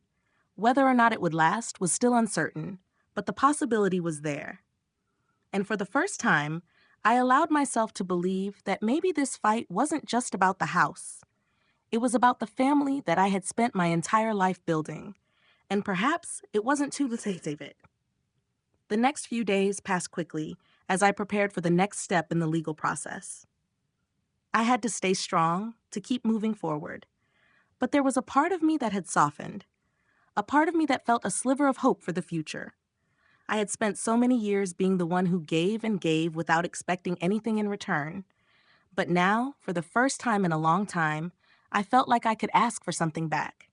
Whether or not it would last was still uncertain, but the possibility was there. And for the first time, I allowed myself to believe that maybe this fight wasn't just about the house. It was about the family that I had spent my entire life building, and perhaps it wasn't too late to save it. The next few days passed quickly as I prepared for the next step in the legal process. I had to stay strong, to keep moving forward. But there was a part of me that had softened, a part of me that felt a sliver of hope for the future. I had spent so many years being the one who gave and gave without expecting anything in return. But now, for the first time in a long time, I felt like I could ask for something back.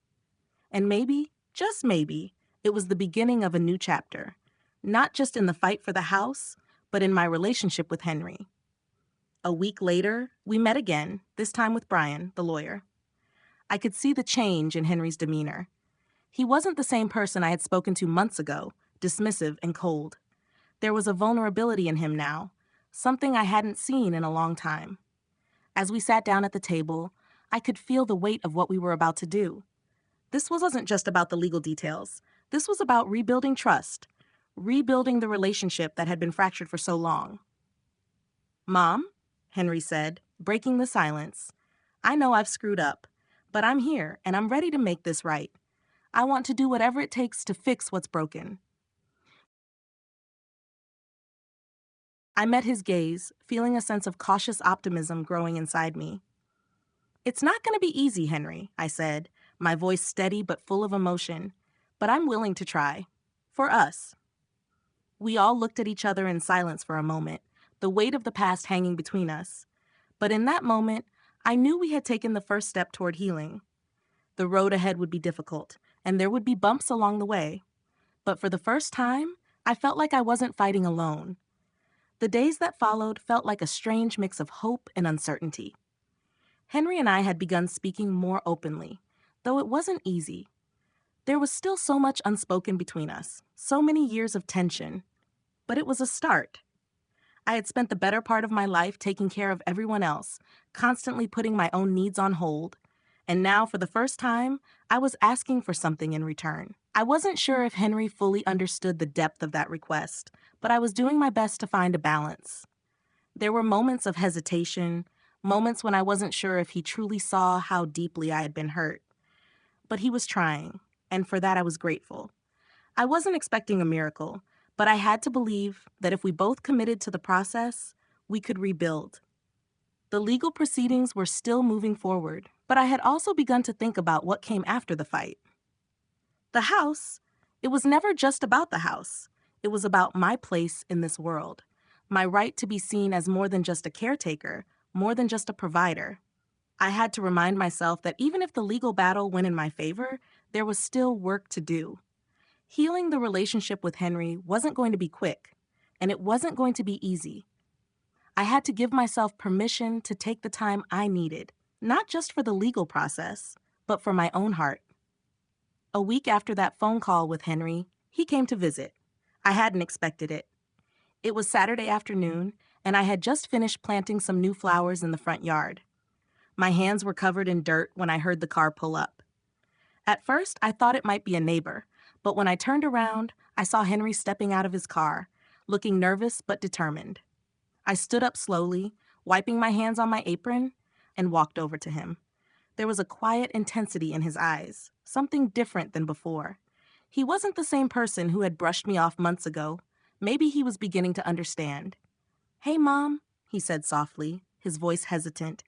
And maybe, just maybe, it was the beginning of a new chapter, not just in the fight for the house, but in my relationship with Henry. A week later, we met again, this time with Brian, the lawyer. I could see the change in Henry's demeanor. He wasn't the same person I had spoken to months ago, dismissive and cold. There was a vulnerability in him now, something I hadn't seen in a long time. As we sat down at the table, I could feel the weight of what we were about to do. This wasn't just about the legal details. This was about rebuilding trust, rebuilding the relationship that had been fractured for so long. Mom, Henry said, breaking the silence, I know I've screwed up, but I'm here and I'm ready to make this right. I want to do whatever it takes to fix what's broken. I met his gaze, feeling a sense of cautious optimism growing inside me. It's not going to be easy, Henry, I said, my voice steady but full of emotion, but I'm willing to try. For us. We all looked at each other in silence for a moment, the weight of the past hanging between us. But in that moment, I knew we had taken the first step toward healing. The road ahead would be difficult, and there would be bumps along the way. But for the first time, I felt like I wasn't fighting alone. The days that followed felt like a strange mix of hope and uncertainty. Henry and I had begun speaking more openly, though it wasn't easy. There was still so much unspoken between us, so many years of tension. But it was a start. I had spent the better part of my life taking care of everyone else, constantly putting my own needs on hold. And now, for the first time, I was asking for something in return. I wasn't sure if Henry fully understood the depth of that request, but I was doing my best to find a balance. There were moments of hesitation, moments when I wasn't sure if he truly saw how deeply I had been hurt. But he was trying, and for that I was grateful. I wasn't expecting a miracle, but I had to believe that if we both committed to the process, we could rebuild. The legal proceedings were still moving forward, but I had also begun to think about what came after the fight. The house, it was never just about the house. It was about my place in this world, my right to be seen as more than just a caretaker, more than just a provider. I had to remind myself that even if the legal battle went in my favor, there was still work to do. Healing the relationship with Henry wasn't going to be quick, and it wasn't going to be easy. I had to give myself permission to take the time I needed, not just for the legal process, but for my own heart. A week after that phone call with Henry, he came to visit. I hadn't expected it. It was Saturday afternoon, and I had just finished planting some new flowers in the front yard. My hands were covered in dirt when I heard the car pull up. At first, I thought it might be a neighbor, but when I turned around, I saw Henry stepping out of his car, looking nervous but determined. I stood up slowly, wiping my hands on my apron, and walked over to him. There was a quiet intensity in his eyes, something different than before. He wasn't the same person who had brushed me off months ago. Maybe he was beginning to understand. "Hey, Mom," he said softly, his voice hesitant.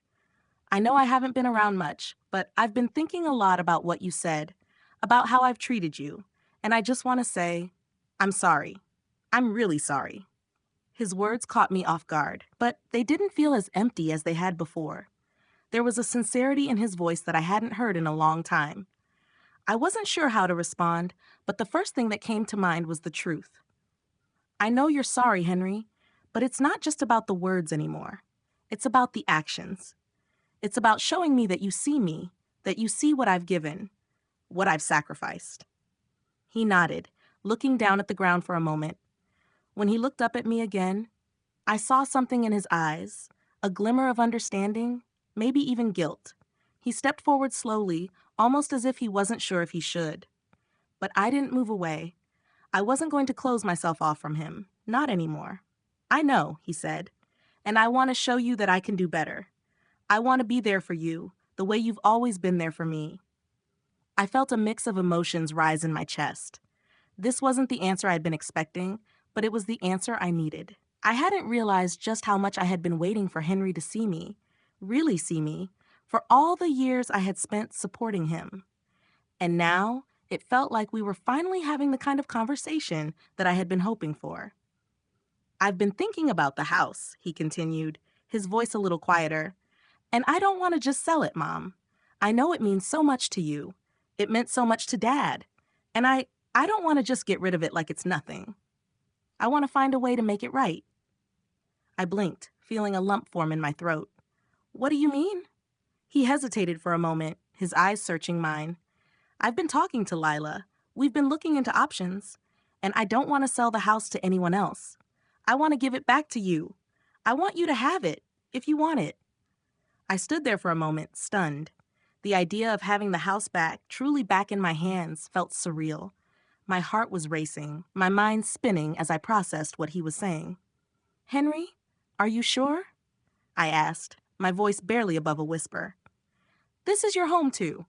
"I know I haven't been around much, but I've been thinking a lot about what you said, about how I've treated you, and I just want to say, I'm sorry. I'm really sorry." His words caught me off guard, but they didn't feel as empty as they had before. There was a sincerity in his voice that I hadn't heard in a long time. I wasn't sure how to respond, but the first thing that came to mind was the truth. "I know you're sorry, Henry, but it's not just about the words anymore. It's about the actions. It's about showing me, that you see what I've given, what I've sacrificed." He nodded, looking down at the ground for a moment. When he looked up at me again, I saw something in his eyes, a glimmer of understanding, maybe even guilt. He stepped forward slowly, almost as if he wasn't sure if he should. But I didn't move away. I wasn't going to close myself off from him, not anymore. "I know," he said, "and I want to show you that I can do better. I want to be there for you, the way you've always been there for me." I felt a mix of emotions rise in my chest. This wasn't the answer I'd been expecting, but it was the answer I needed. I hadn't realized just how much I had been waiting for Henry to see me, really see me, for all the years I had spent supporting him. And now, it felt like we were finally having the kind of conversation that I had been hoping for. "I've been thinking about the house," he continued, his voice a little quieter. "And I don't want to just sell it, Mom. I know it means so much to you. It meant so much to Dad. And I don't want to just get rid of it like it's nothing. I want to find a way to make it right." I blinked, feeling a lump form in my throat. "What do you mean?" He hesitated for a moment, his eyes searching mine. "I've been talking to Lila. We've been looking into options. And I don't want to sell the house to anyone else. I want to give it back to you. I want you to have it, if you want it." I stood there for a moment, stunned. The idea of having the house back, truly back in my hands, felt surreal. My heart was racing, my mind spinning as I processed what he was saying. "Henry, are you sure?" I asked, my voice barely above a whisper. "This is your home, too."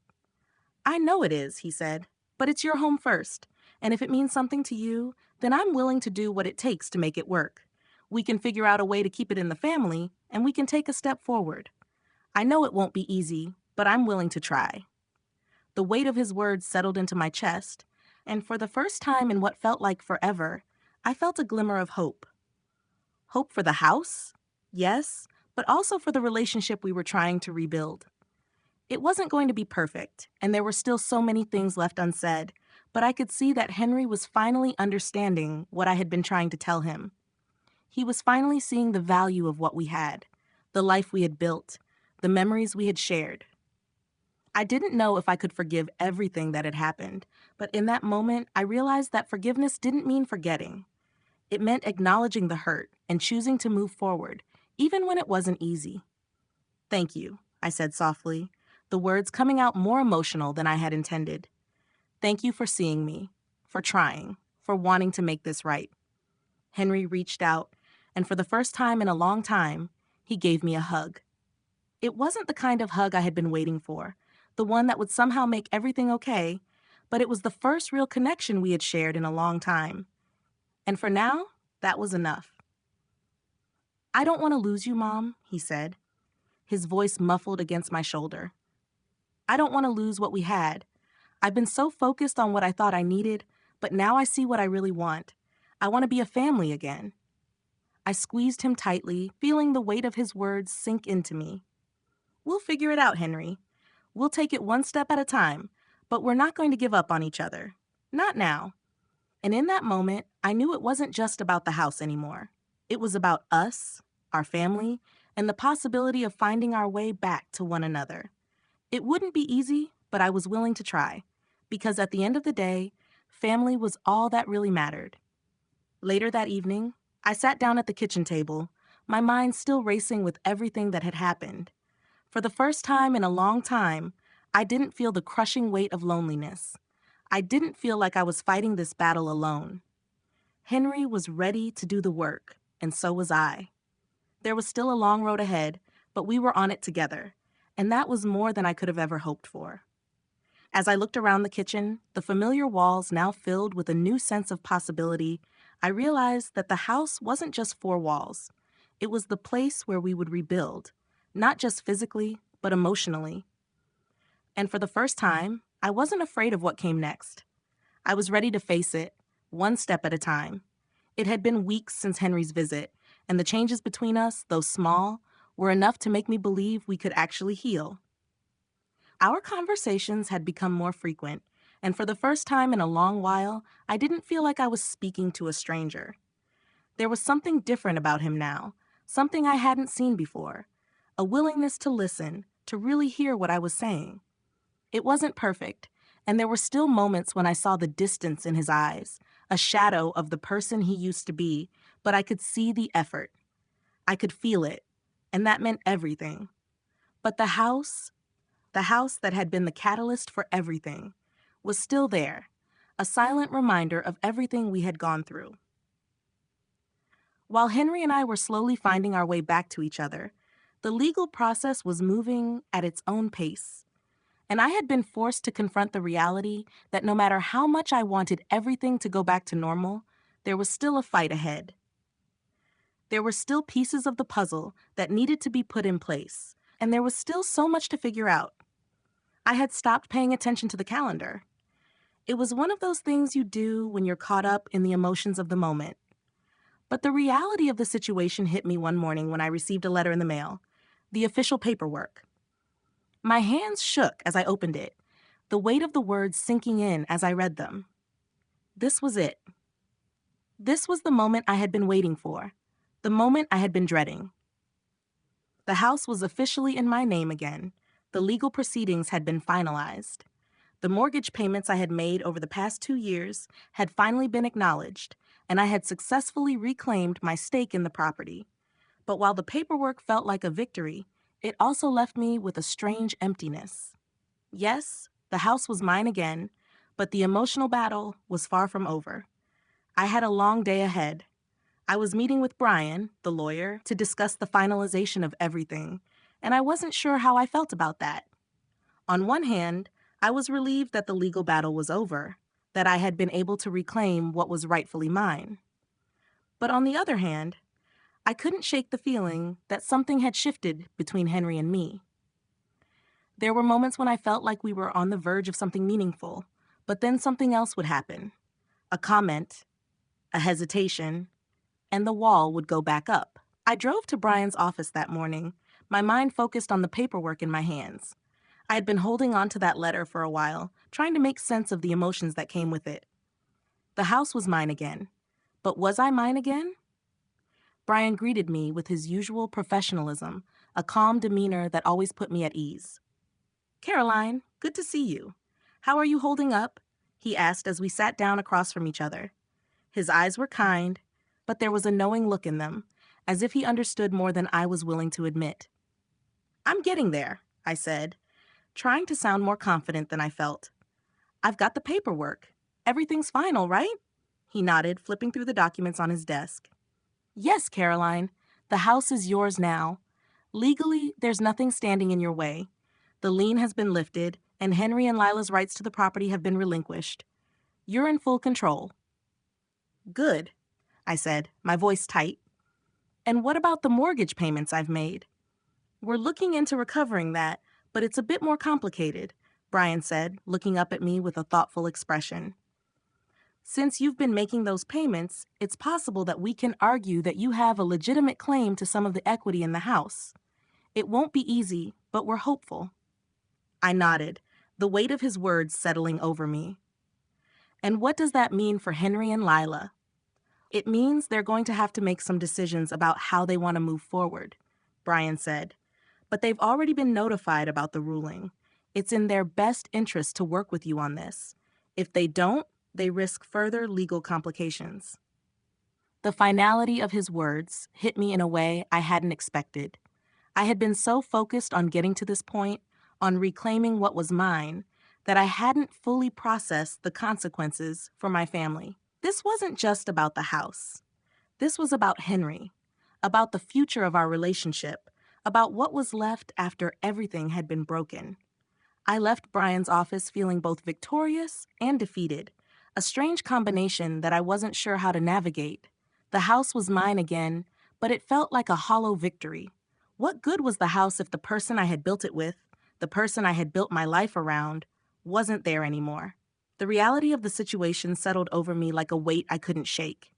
"I know it is," he said, "but it's your home first. And if it means something to you, then I'm willing to do what it takes to make it work. We can figure out a way to keep it in the family, and we can take a step forward. I know it won't be easy, but I'm willing to try." The weight of his words settled into my chest, and for the first time in what felt like forever, I felt a glimmer of hope. Hope for the house? Yes, but also for the relationship we were trying to rebuild. It wasn't going to be perfect, and there were still so many things left unsaid, but I could see that Henry was finally understanding what I had been trying to tell him. He was finally seeing the value of what we had, the life we had built, the memories we had shared. I didn't know if I could forgive everything that had happened, but in that moment, I realized that forgiveness didn't mean forgetting. It meant acknowledging the hurt and choosing to move forward, even when it wasn't easy. "Thank you," I said softly, the words coming out more emotional than I had intended. "Thank you for seeing me, for trying, for wanting to make this right." Henry reached out, and for the first time in a long time, he gave me a hug. It wasn't the kind of hug I had been waiting for, the one that would somehow make everything okay, but it was the first real connection we had shared in a long time. And for now, that was enough. "I don't want to lose you, Mom," he said, his voice muffled against my shoulder. "I don't want to lose what we had. I've been so focused on what I thought I needed, but now I see what I really want. I want to be a family again." I squeezed him tightly, feeling the weight of his words sink into me. We'll figure it out, Henry. We'll take it one step at a time, but we're not going to give up on each other. Not now. And in that moment, I knew it wasn't just about the house anymore. It was about us, our family, and the possibility of finding our way back to one another. It wouldn't be easy, but I was willing to try, because at the end of the day, family was all that really mattered. Later that evening, I sat down at the kitchen table, my mind still racing with everything that had happened. For the first time in a long time, I didn't feel the crushing weight of loneliness. I didn't feel like I was fighting this battle alone. Henry was ready to do the work, and so was I. There was still a long road ahead, but we were on it together, and that was more than I could have ever hoped for. As I looked around the kitchen, the familiar walls now filled with a new sense of possibility, I realized that the house wasn't just four walls. It was the place where we would rebuild, not just physically, but emotionally. And for the first time, I wasn't afraid of what came next. I was ready to face it, one step at a time. It had been weeks since Henry's visit, and the changes between us, though small, were enough to make me believe we could actually heal. Our conversations had become more frequent, and for the first time in a long while, I didn't feel like I was speaking to a stranger. There was something different about him now, something I hadn't seen before, a willingness to listen, to really hear what I was saying. It wasn't perfect, and there were still moments when I saw the distance in his eyes, a shadow of the person he used to be, but I could see the effort. I could feel it, and that meant everything. But the house that had been the catalyst for everything, was still there, a silent reminder of everything we had gone through. While Henry and I were slowly finding our way back to each other, the legal process was moving at its own pace. And I had been forced to confront the reality that no matter how much I wanted everything to go back to normal, there was still a fight ahead. There were still pieces of the puzzle that needed to be put in place, and there was still so much to figure out. I had stopped paying attention to the calendar. It was one of those things you do when you're caught up in the emotions of the moment. But the reality of the situation hit me one morning when I received a letter in the mail, the official paperwork. My hands shook as I opened it, the weight of the words sinking in as I read them. This was it. This was the moment I had been waiting for, the moment I had been dreading. The house was officially in my name again. The legal proceedings had been finalized. The mortgage payments I had made over the past 2 years had finally been acknowledged, and I had successfully reclaimed my stake in the property. But while the paperwork felt like a victory, it also left me with a strange emptiness. Yes, the house was mine again, but the emotional battle was far from over. I had a long day ahead. I was meeting with Brian, the lawyer, to discuss the finalization of everything, and I wasn't sure how I felt about that. On one hand, I was relieved that the legal battle was over, that I had been able to reclaim what was rightfully mine. But on the other hand, I couldn't shake the feeling that something had shifted between Henry and me. There were moments when I felt like we were on the verge of something meaningful, but then something else would happen. A comment, a hesitation, and the wall would go back up. I drove to Brian's office that morning, my mind focused on the paperwork in my hands. I had been holding on to that letter for a while, trying to make sense of the emotions that came with it. The house was mine again. But was I mine again? Brian greeted me with his usual professionalism, a calm demeanor that always put me at ease. "Caroline, good to see you. How are you holding up?" he asked as we sat down across from each other. His eyes were kind, but there was a knowing look in them, as if he understood more than I was willing to admit. "I'm getting there," I said, trying to sound more confident than I felt. "I've got the paperwork. Everything's final, right?" He nodded, flipping through the documents on his desk. "Yes, Caroline. The house is yours now. Legally, there's nothing standing in your way. The lien has been lifted, and Henry and Lila's rights to the property have been relinquished. You're in full control." "Good," I said, my voice tight. "And what about the mortgage payments I've made?" "We're looking into recovering that, but it's a bit more complicated," Brian said, looking up at me with a thoughtful expression. "Since you've been making those payments, it's possible that we can argue that you have a legitimate claim to some of the equity in the house. It won't be easy, but we're hopeful. I nodded, the weight of his words settling over me. And what does that mean for Henry and Lila? It means they're going to have to make some decisions about how they want to move forward, Brian said. But they've already been notified about the ruling. It's in their best interest to work with you on this. If they don't, they risk further legal complications. The finality of his words hit me in a way I hadn't expected. I had been so focused on getting to this point, on reclaiming what was mine, that I hadn't fully processed the consequences for my family. This wasn't just about the house. This was about Henry, about the future of our relationship, about what was left after everything had been broken. I left Brian's office feeling both victorious and defeated, a strange combination that I wasn't sure how to navigate. The house was mine again, but it felt like a hollow victory. What good was the house if the person I had built it with, the person I had built my life around, wasn't there anymore? The reality of the situation settled over me like a weight I couldn't shake.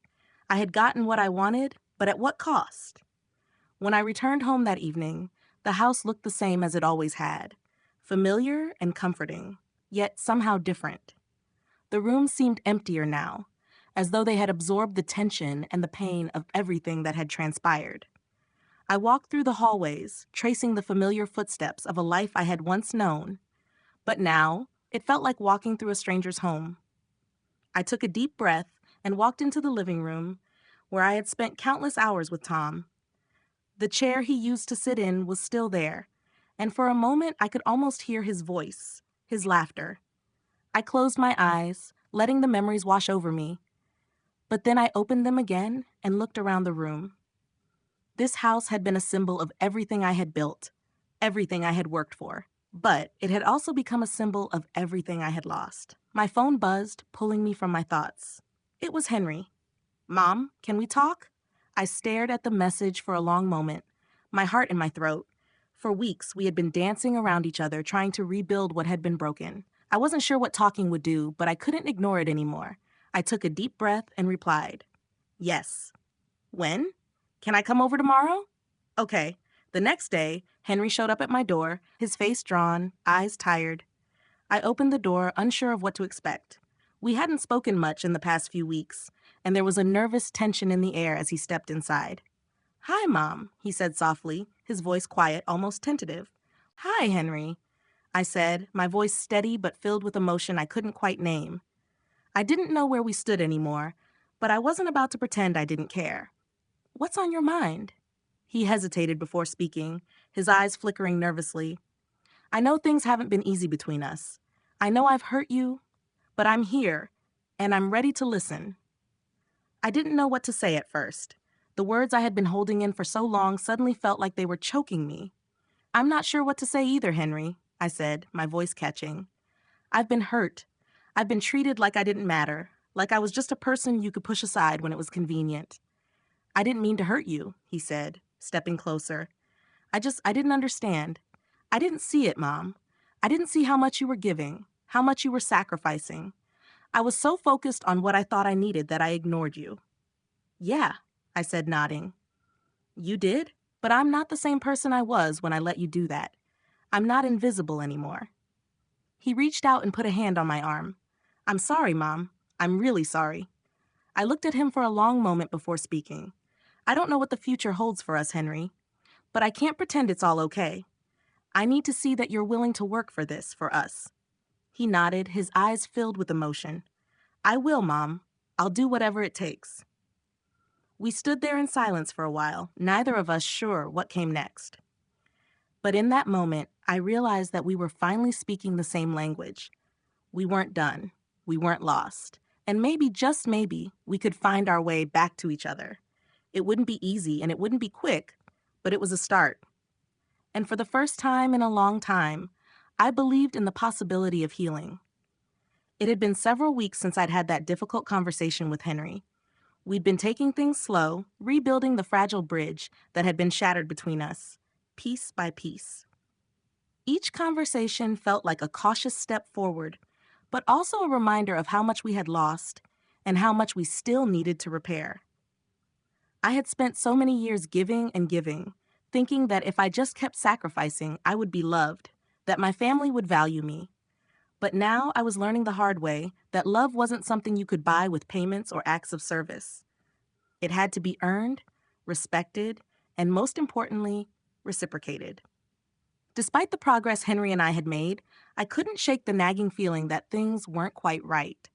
I had gotten what I wanted, but at what cost? When I returned home that evening, the house looked the same as it always had, familiar and comforting, yet somehow different. The rooms seemed emptier now, as though they had absorbed the tension and the pain of everything that had transpired. I walked through the hallways, tracing the familiar footsteps of a life I had once known, but now it felt like walking through a stranger's home. I took a deep breath and walked into the living room, where I had spent countless hours with Tom. The chair he used to sit in was still there, and for a moment I could almost hear his voice, his laughter. I closed my eyes, letting the memories wash over me. But then I opened them again and looked around the room. This house had been a symbol of everything I had built, everything I had worked for. But it had also become a symbol of everything I had lost. My phone buzzed, pulling me from my thoughts. It was Henry. "Mom, can we talk?" I stared at the message for a long moment, my heart in my throat. For weeks, we had been dancing around each other, trying to rebuild what had been broken. I wasn't sure what talking would do, but I couldn't ignore it anymore. I took a deep breath and replied, "Yes." "When? Can I come over tomorrow?" "Okay." The next day, Henry showed up at my door, his face drawn, eyes tired. I opened the door, unsure of what to expect. We hadn't spoken much in the past few weeks, and there was a nervous tension in the air as he stepped inside. "Hi, Mom," he said softly, his voice quiet, almost tentative. "Hi, Henry," I said, my voice steady but filled with emotion I couldn't quite name. I didn't know where we stood anymore, but I wasn't about to pretend I didn't care. "What's on your mind?" He hesitated before speaking, his eyes flickering nervously. "I know things haven't been easy between us. I know I've hurt you, but I'm here, and I'm ready to listen." I didn't know what to say at first. The words I had been holding in for so long suddenly felt like they were choking me. "I'm not sure what to say either, Henry," I said, my voice catching. "I've been hurt. I've been treated like I didn't matter, like I was just a person you could push aside when it was convenient." "I didn't mean to hurt you," he said, stepping closer. I didn't understand. I didn't see it, Mom. I didn't see how much you were giving, how much you were sacrificing. I was so focused on what I thought I needed that I ignored you." "Yeah," I said, nodding. "You did? But I'm not the same person I was when I let you do that. I'm not invisible anymore." He reached out and put a hand on my arm. "I'm sorry, Mom. I'm really sorry." I looked at him for a long moment before speaking. "I don't know what the future holds for us, Henry, but I can't pretend it's all okay. I need to see that you're willing to work for this, for us." He nodded, his eyes filled with emotion. "I will, Mom. I'll do whatever it takes." We stood there in silence for a while, neither of us sure what came next. But in that moment, I realized that we were finally speaking the same language. We weren't done. We weren't lost. And maybe, just maybe, we could find our way back to each other. It wouldn't be easy and it wouldn't be quick, but it was a start. And for the first time in a long time, I believed in the possibility of healing. It had been several weeks since I'd had that difficult conversation with Henry. We'd been taking things slow, rebuilding the fragile bridge that had been shattered between us, piece by piece. Each conversation felt like a cautious step forward, but also a reminder of how much we had lost and how much we still needed to repair. I had spent so many years giving and giving, thinking that if I just kept sacrificing, I would be loved, that my family would value me. But now I was learning the hard way that love wasn't something you could buy with payments or acts of service. It had to be earned, respected, and most importantly, reciprocated. Despite the progress Henry and I had made, I couldn't shake the nagging feeling that things weren't quite right.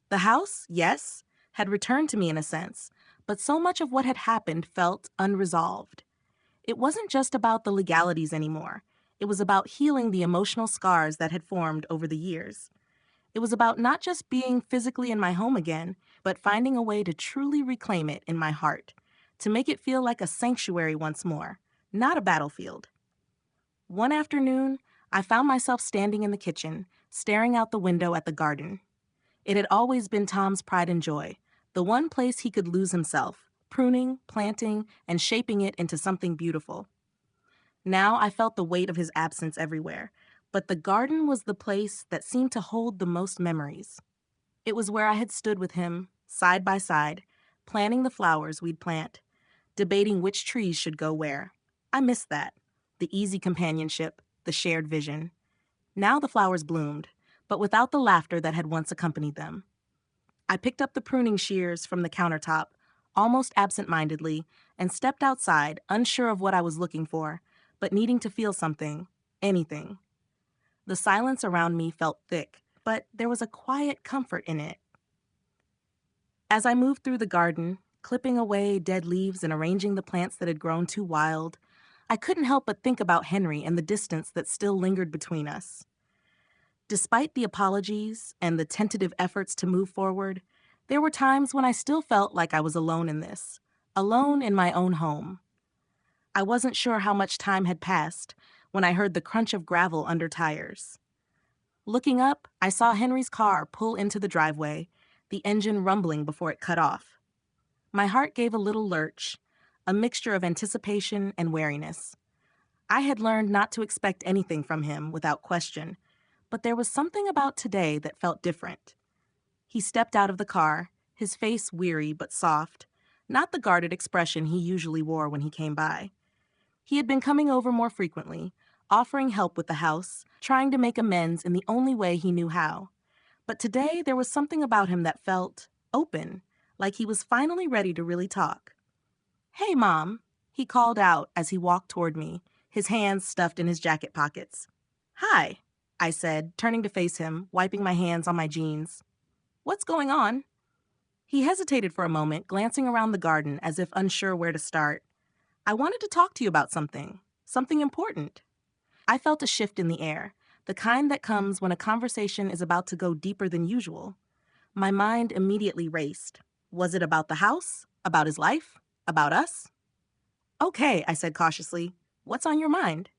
The house, yes, had returned to me in a sense, but so much of what had happened felt unresolved. It wasn't just about the legalities anymore. It was about healing the emotional scars that had formed over the years. It was about not just being physically in my home again, but finding a way to truly reclaim it in my heart, to make it feel like a sanctuary once more, not a battlefield. One afternoon, I found myself standing in the kitchen, staring out the window at the garden. It had always been Tom's pride and joy, the one place he could lose himself, pruning, planting, and shaping it into something beautiful. Now I felt the weight of his absence everywhere, but the garden was the place that seemed to hold the most memories. It was where I had stood with him, side by side, planning the flowers we'd plant, debating which trees should go where. I missed that. The easy companionship, the shared vision. Now the flowers bloomed, but without the laughter that had once accompanied them. I picked up the pruning shears from the countertop, almost absent-mindedly, and stepped outside, unsure of what I was looking for, but needing to feel something, anything. The silence around me felt thick, but there was a quiet comfort in it. As I moved through the garden, clipping away dead leaves and arranging the plants that had grown too wild, I couldn't help but think about Henry and the distance that still lingered between us. Despite the apologies and the tentative efforts to move forward, there were times when I still felt like I was alone in this, alone in my own home. I wasn't sure how much time had passed when I heard the crunch of gravel under tires. Looking up, I saw Henry's car pull into the driveway, the engine rumbling before it cut off. My heart gave a little lurch, a mixture of anticipation and wariness. I had learned not to expect anything from him without question, but there was something about today that felt different. He stepped out of the car, his face weary but soft, not the guarded expression he usually wore when he came by. He had been coming over more frequently, offering help with the house, trying to make amends in the only way he knew how. But today there was something about him that felt open, like he was finally ready to really talk. "Hey, Mom," he called out as he walked toward me, his hands stuffed in his jacket pockets. "Hi," I said, turning to face him, wiping my hands on my jeans. "What's going on?" He hesitated for a moment, glancing around the garden as if unsure where to start. "I wanted to talk to you about something important." I felt a shift in the air, the kind that comes when a conversation is about to go deeper than usual. My mind immediately raced. Was it about the house? About his life? About us? "Okay," I said cautiously. "What's on your mind?"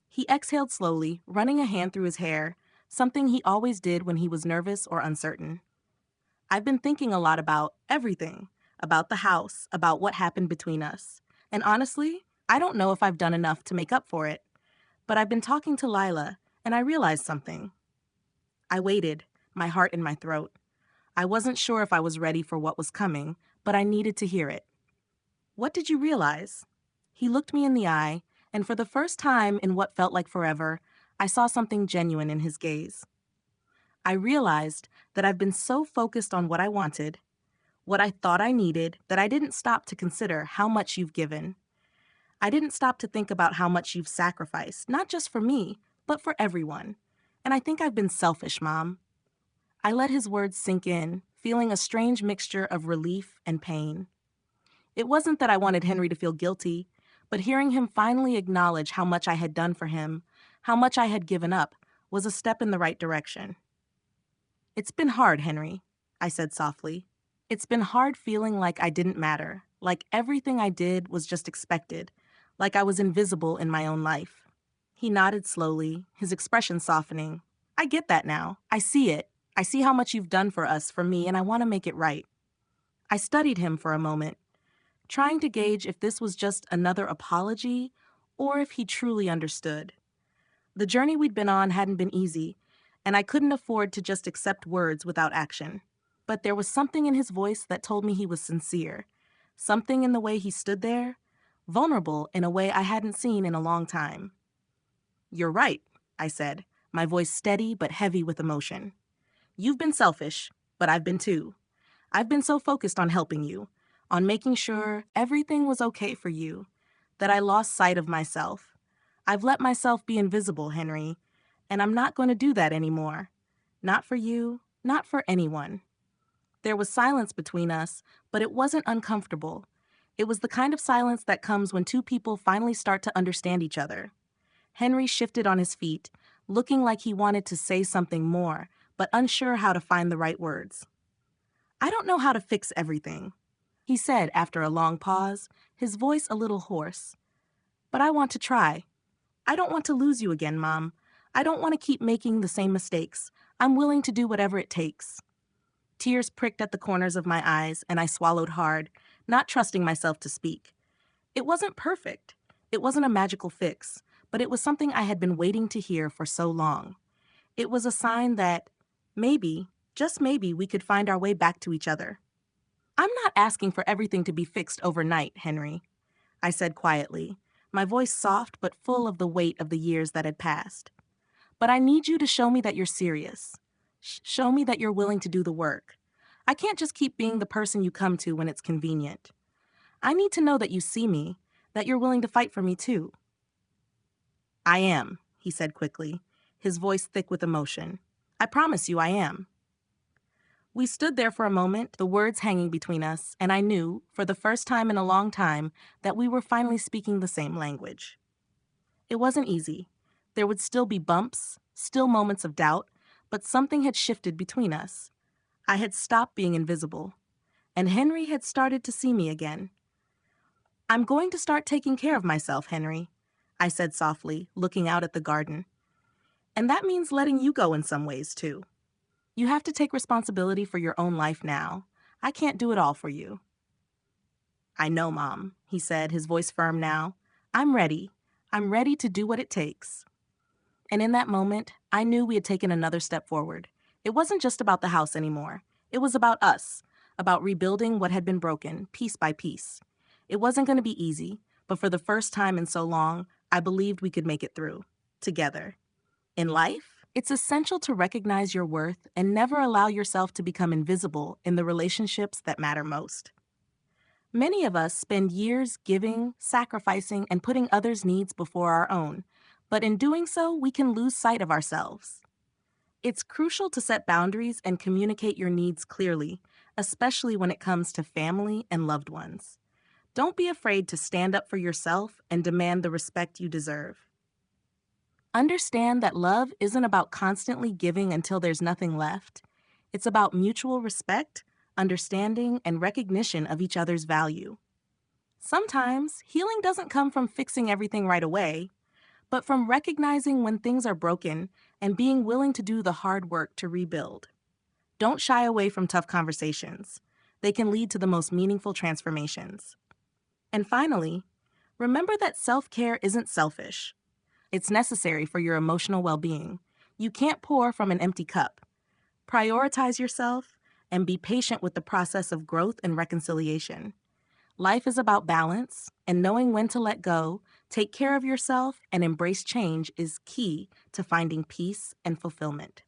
He exhaled slowly, running a hand through his hair, something he always did when he was nervous or uncertain. "I've been thinking a lot about everything, about the house, about what happened between us. And honestly, I don't know if I've done enough to make up for it. But I've been talking to Lila, and I realized something." I waited, my heart in my throat. I wasn't sure if I was ready for what was coming, but I needed to hear it. "What did you realize?" He looked me in the eye, and for the first time in what felt like forever, I saw something genuine in his gaze. I realized that I've been so focused on what I wanted, what I thought I needed, that I didn't stop to consider how much you've given. I didn't stop to think about how much you've sacrificed, not just for me, but for everyone. And I think I've been selfish, Mom. I let his words sink in, feeling a strange mixture of relief and pain. It wasn't that I wanted Henry to feel guilty, but hearing him finally acknowledge how much I had done for him, how much I had given up, was a step in the right direction. "It's been hard, Henry," I said softly. "It's been hard feeling like I didn't matter, like everything I did was just expected, like I was invisible in my own life." He nodded slowly, his expression softening. "I get that now. I see it. I see how much you've done for us, for me, and I want to make it right." I studied him for a moment, trying to gauge if this was just another apology or if he truly understood. The journey we'd been on hadn't been easy, and I couldn't afford to just accept words without action. But there was something in his voice that told me he was sincere, something in the way he stood there, vulnerable in a way I hadn't seen in a long time. "You're right," I said, my voice steady but heavy with emotion. "You've been selfish, but I've been too. I've been so focused on helping you, on making sure everything was okay for you, that I lost sight of myself. I've let myself be invisible, Henry, and I'm not going to do that anymore. Not for you, not for anyone." There was silence between us, but it wasn't uncomfortable. It was the kind of silence that comes when two people finally start to understand each other. Henry shifted on his feet, looking like he wanted to say something more, but unsure how to find the right words. "I don't know how to fix everything," he said after a long pause, his voice a little hoarse. "But I want to try. I don't want to lose you again, Mom. I don't want to keep making the same mistakes. I'm willing to do whatever it takes." Tears pricked at the corners of my eyes, and I swallowed hard, not trusting myself to speak. It wasn't perfect. It wasn't a magical fix, but it was something I had been waiting to hear for so long. It was a sign that maybe, just maybe, we could find our way back to each other. "I'm not asking for everything to be fixed overnight, Henry," I said quietly, my voice soft but full of the weight of the years that had passed. "But I need you to show me that you're serious. Show me that you're willing to do the work. I can't just keep being the person you come to when it's convenient. I need to know that you see me, that you're willing to fight for me too." "I am," he said quickly, his voice thick with emotion. "I promise you I am." We stood there for a moment, the words hanging between us, and I knew, for the first time in a long time, that we were finally speaking the same language. It wasn't easy. There would still be bumps, still moments of doubt, but something had shifted between us. I had stopped being invisible, and Henry had started to see me again. "I'm going to start taking care of myself, Henry," I said softly, looking out at the garden. "And that means letting you go in some ways, too. You have to take responsibility for your own life now. I can't do it all for you." "I know, Mom," he said, his voice firm now. "I'm ready. I'm ready to do what it takes." And in that moment, I knew we had taken another step forward. It wasn't just about the house anymore. It was about us, about rebuilding what had been broken, piece by piece. It wasn't going to be easy, but for the first time in so long, I believed we could make it through, together. In life, it's essential to recognize your worth and never allow yourself to become invisible in the relationships that matter most. Many of us spend years giving, sacrificing, and putting others' needs before our own, but in doing so, we can lose sight of ourselves. It's crucial to set boundaries and communicate your needs clearly, especially when it comes to family and loved ones. Don't be afraid to stand up for yourself and demand the respect you deserve. Understand that love isn't about constantly giving until there's nothing left. It's about mutual respect, understanding, and recognition of each other's value. Sometimes, healing doesn't come from fixing everything right away, but from recognizing when things are broken and being willing to do the hard work to rebuild. Don't shy away from tough conversations. They can lead to the most meaningful transformations. And finally, remember that self-care isn't selfish. It's necessary for your emotional well-being. You can't pour from an empty cup. Prioritize yourself and be patient with the process of growth and reconciliation. Life is about balance, and knowing when to let go, take care of yourself, and embrace change is key to finding peace and fulfillment.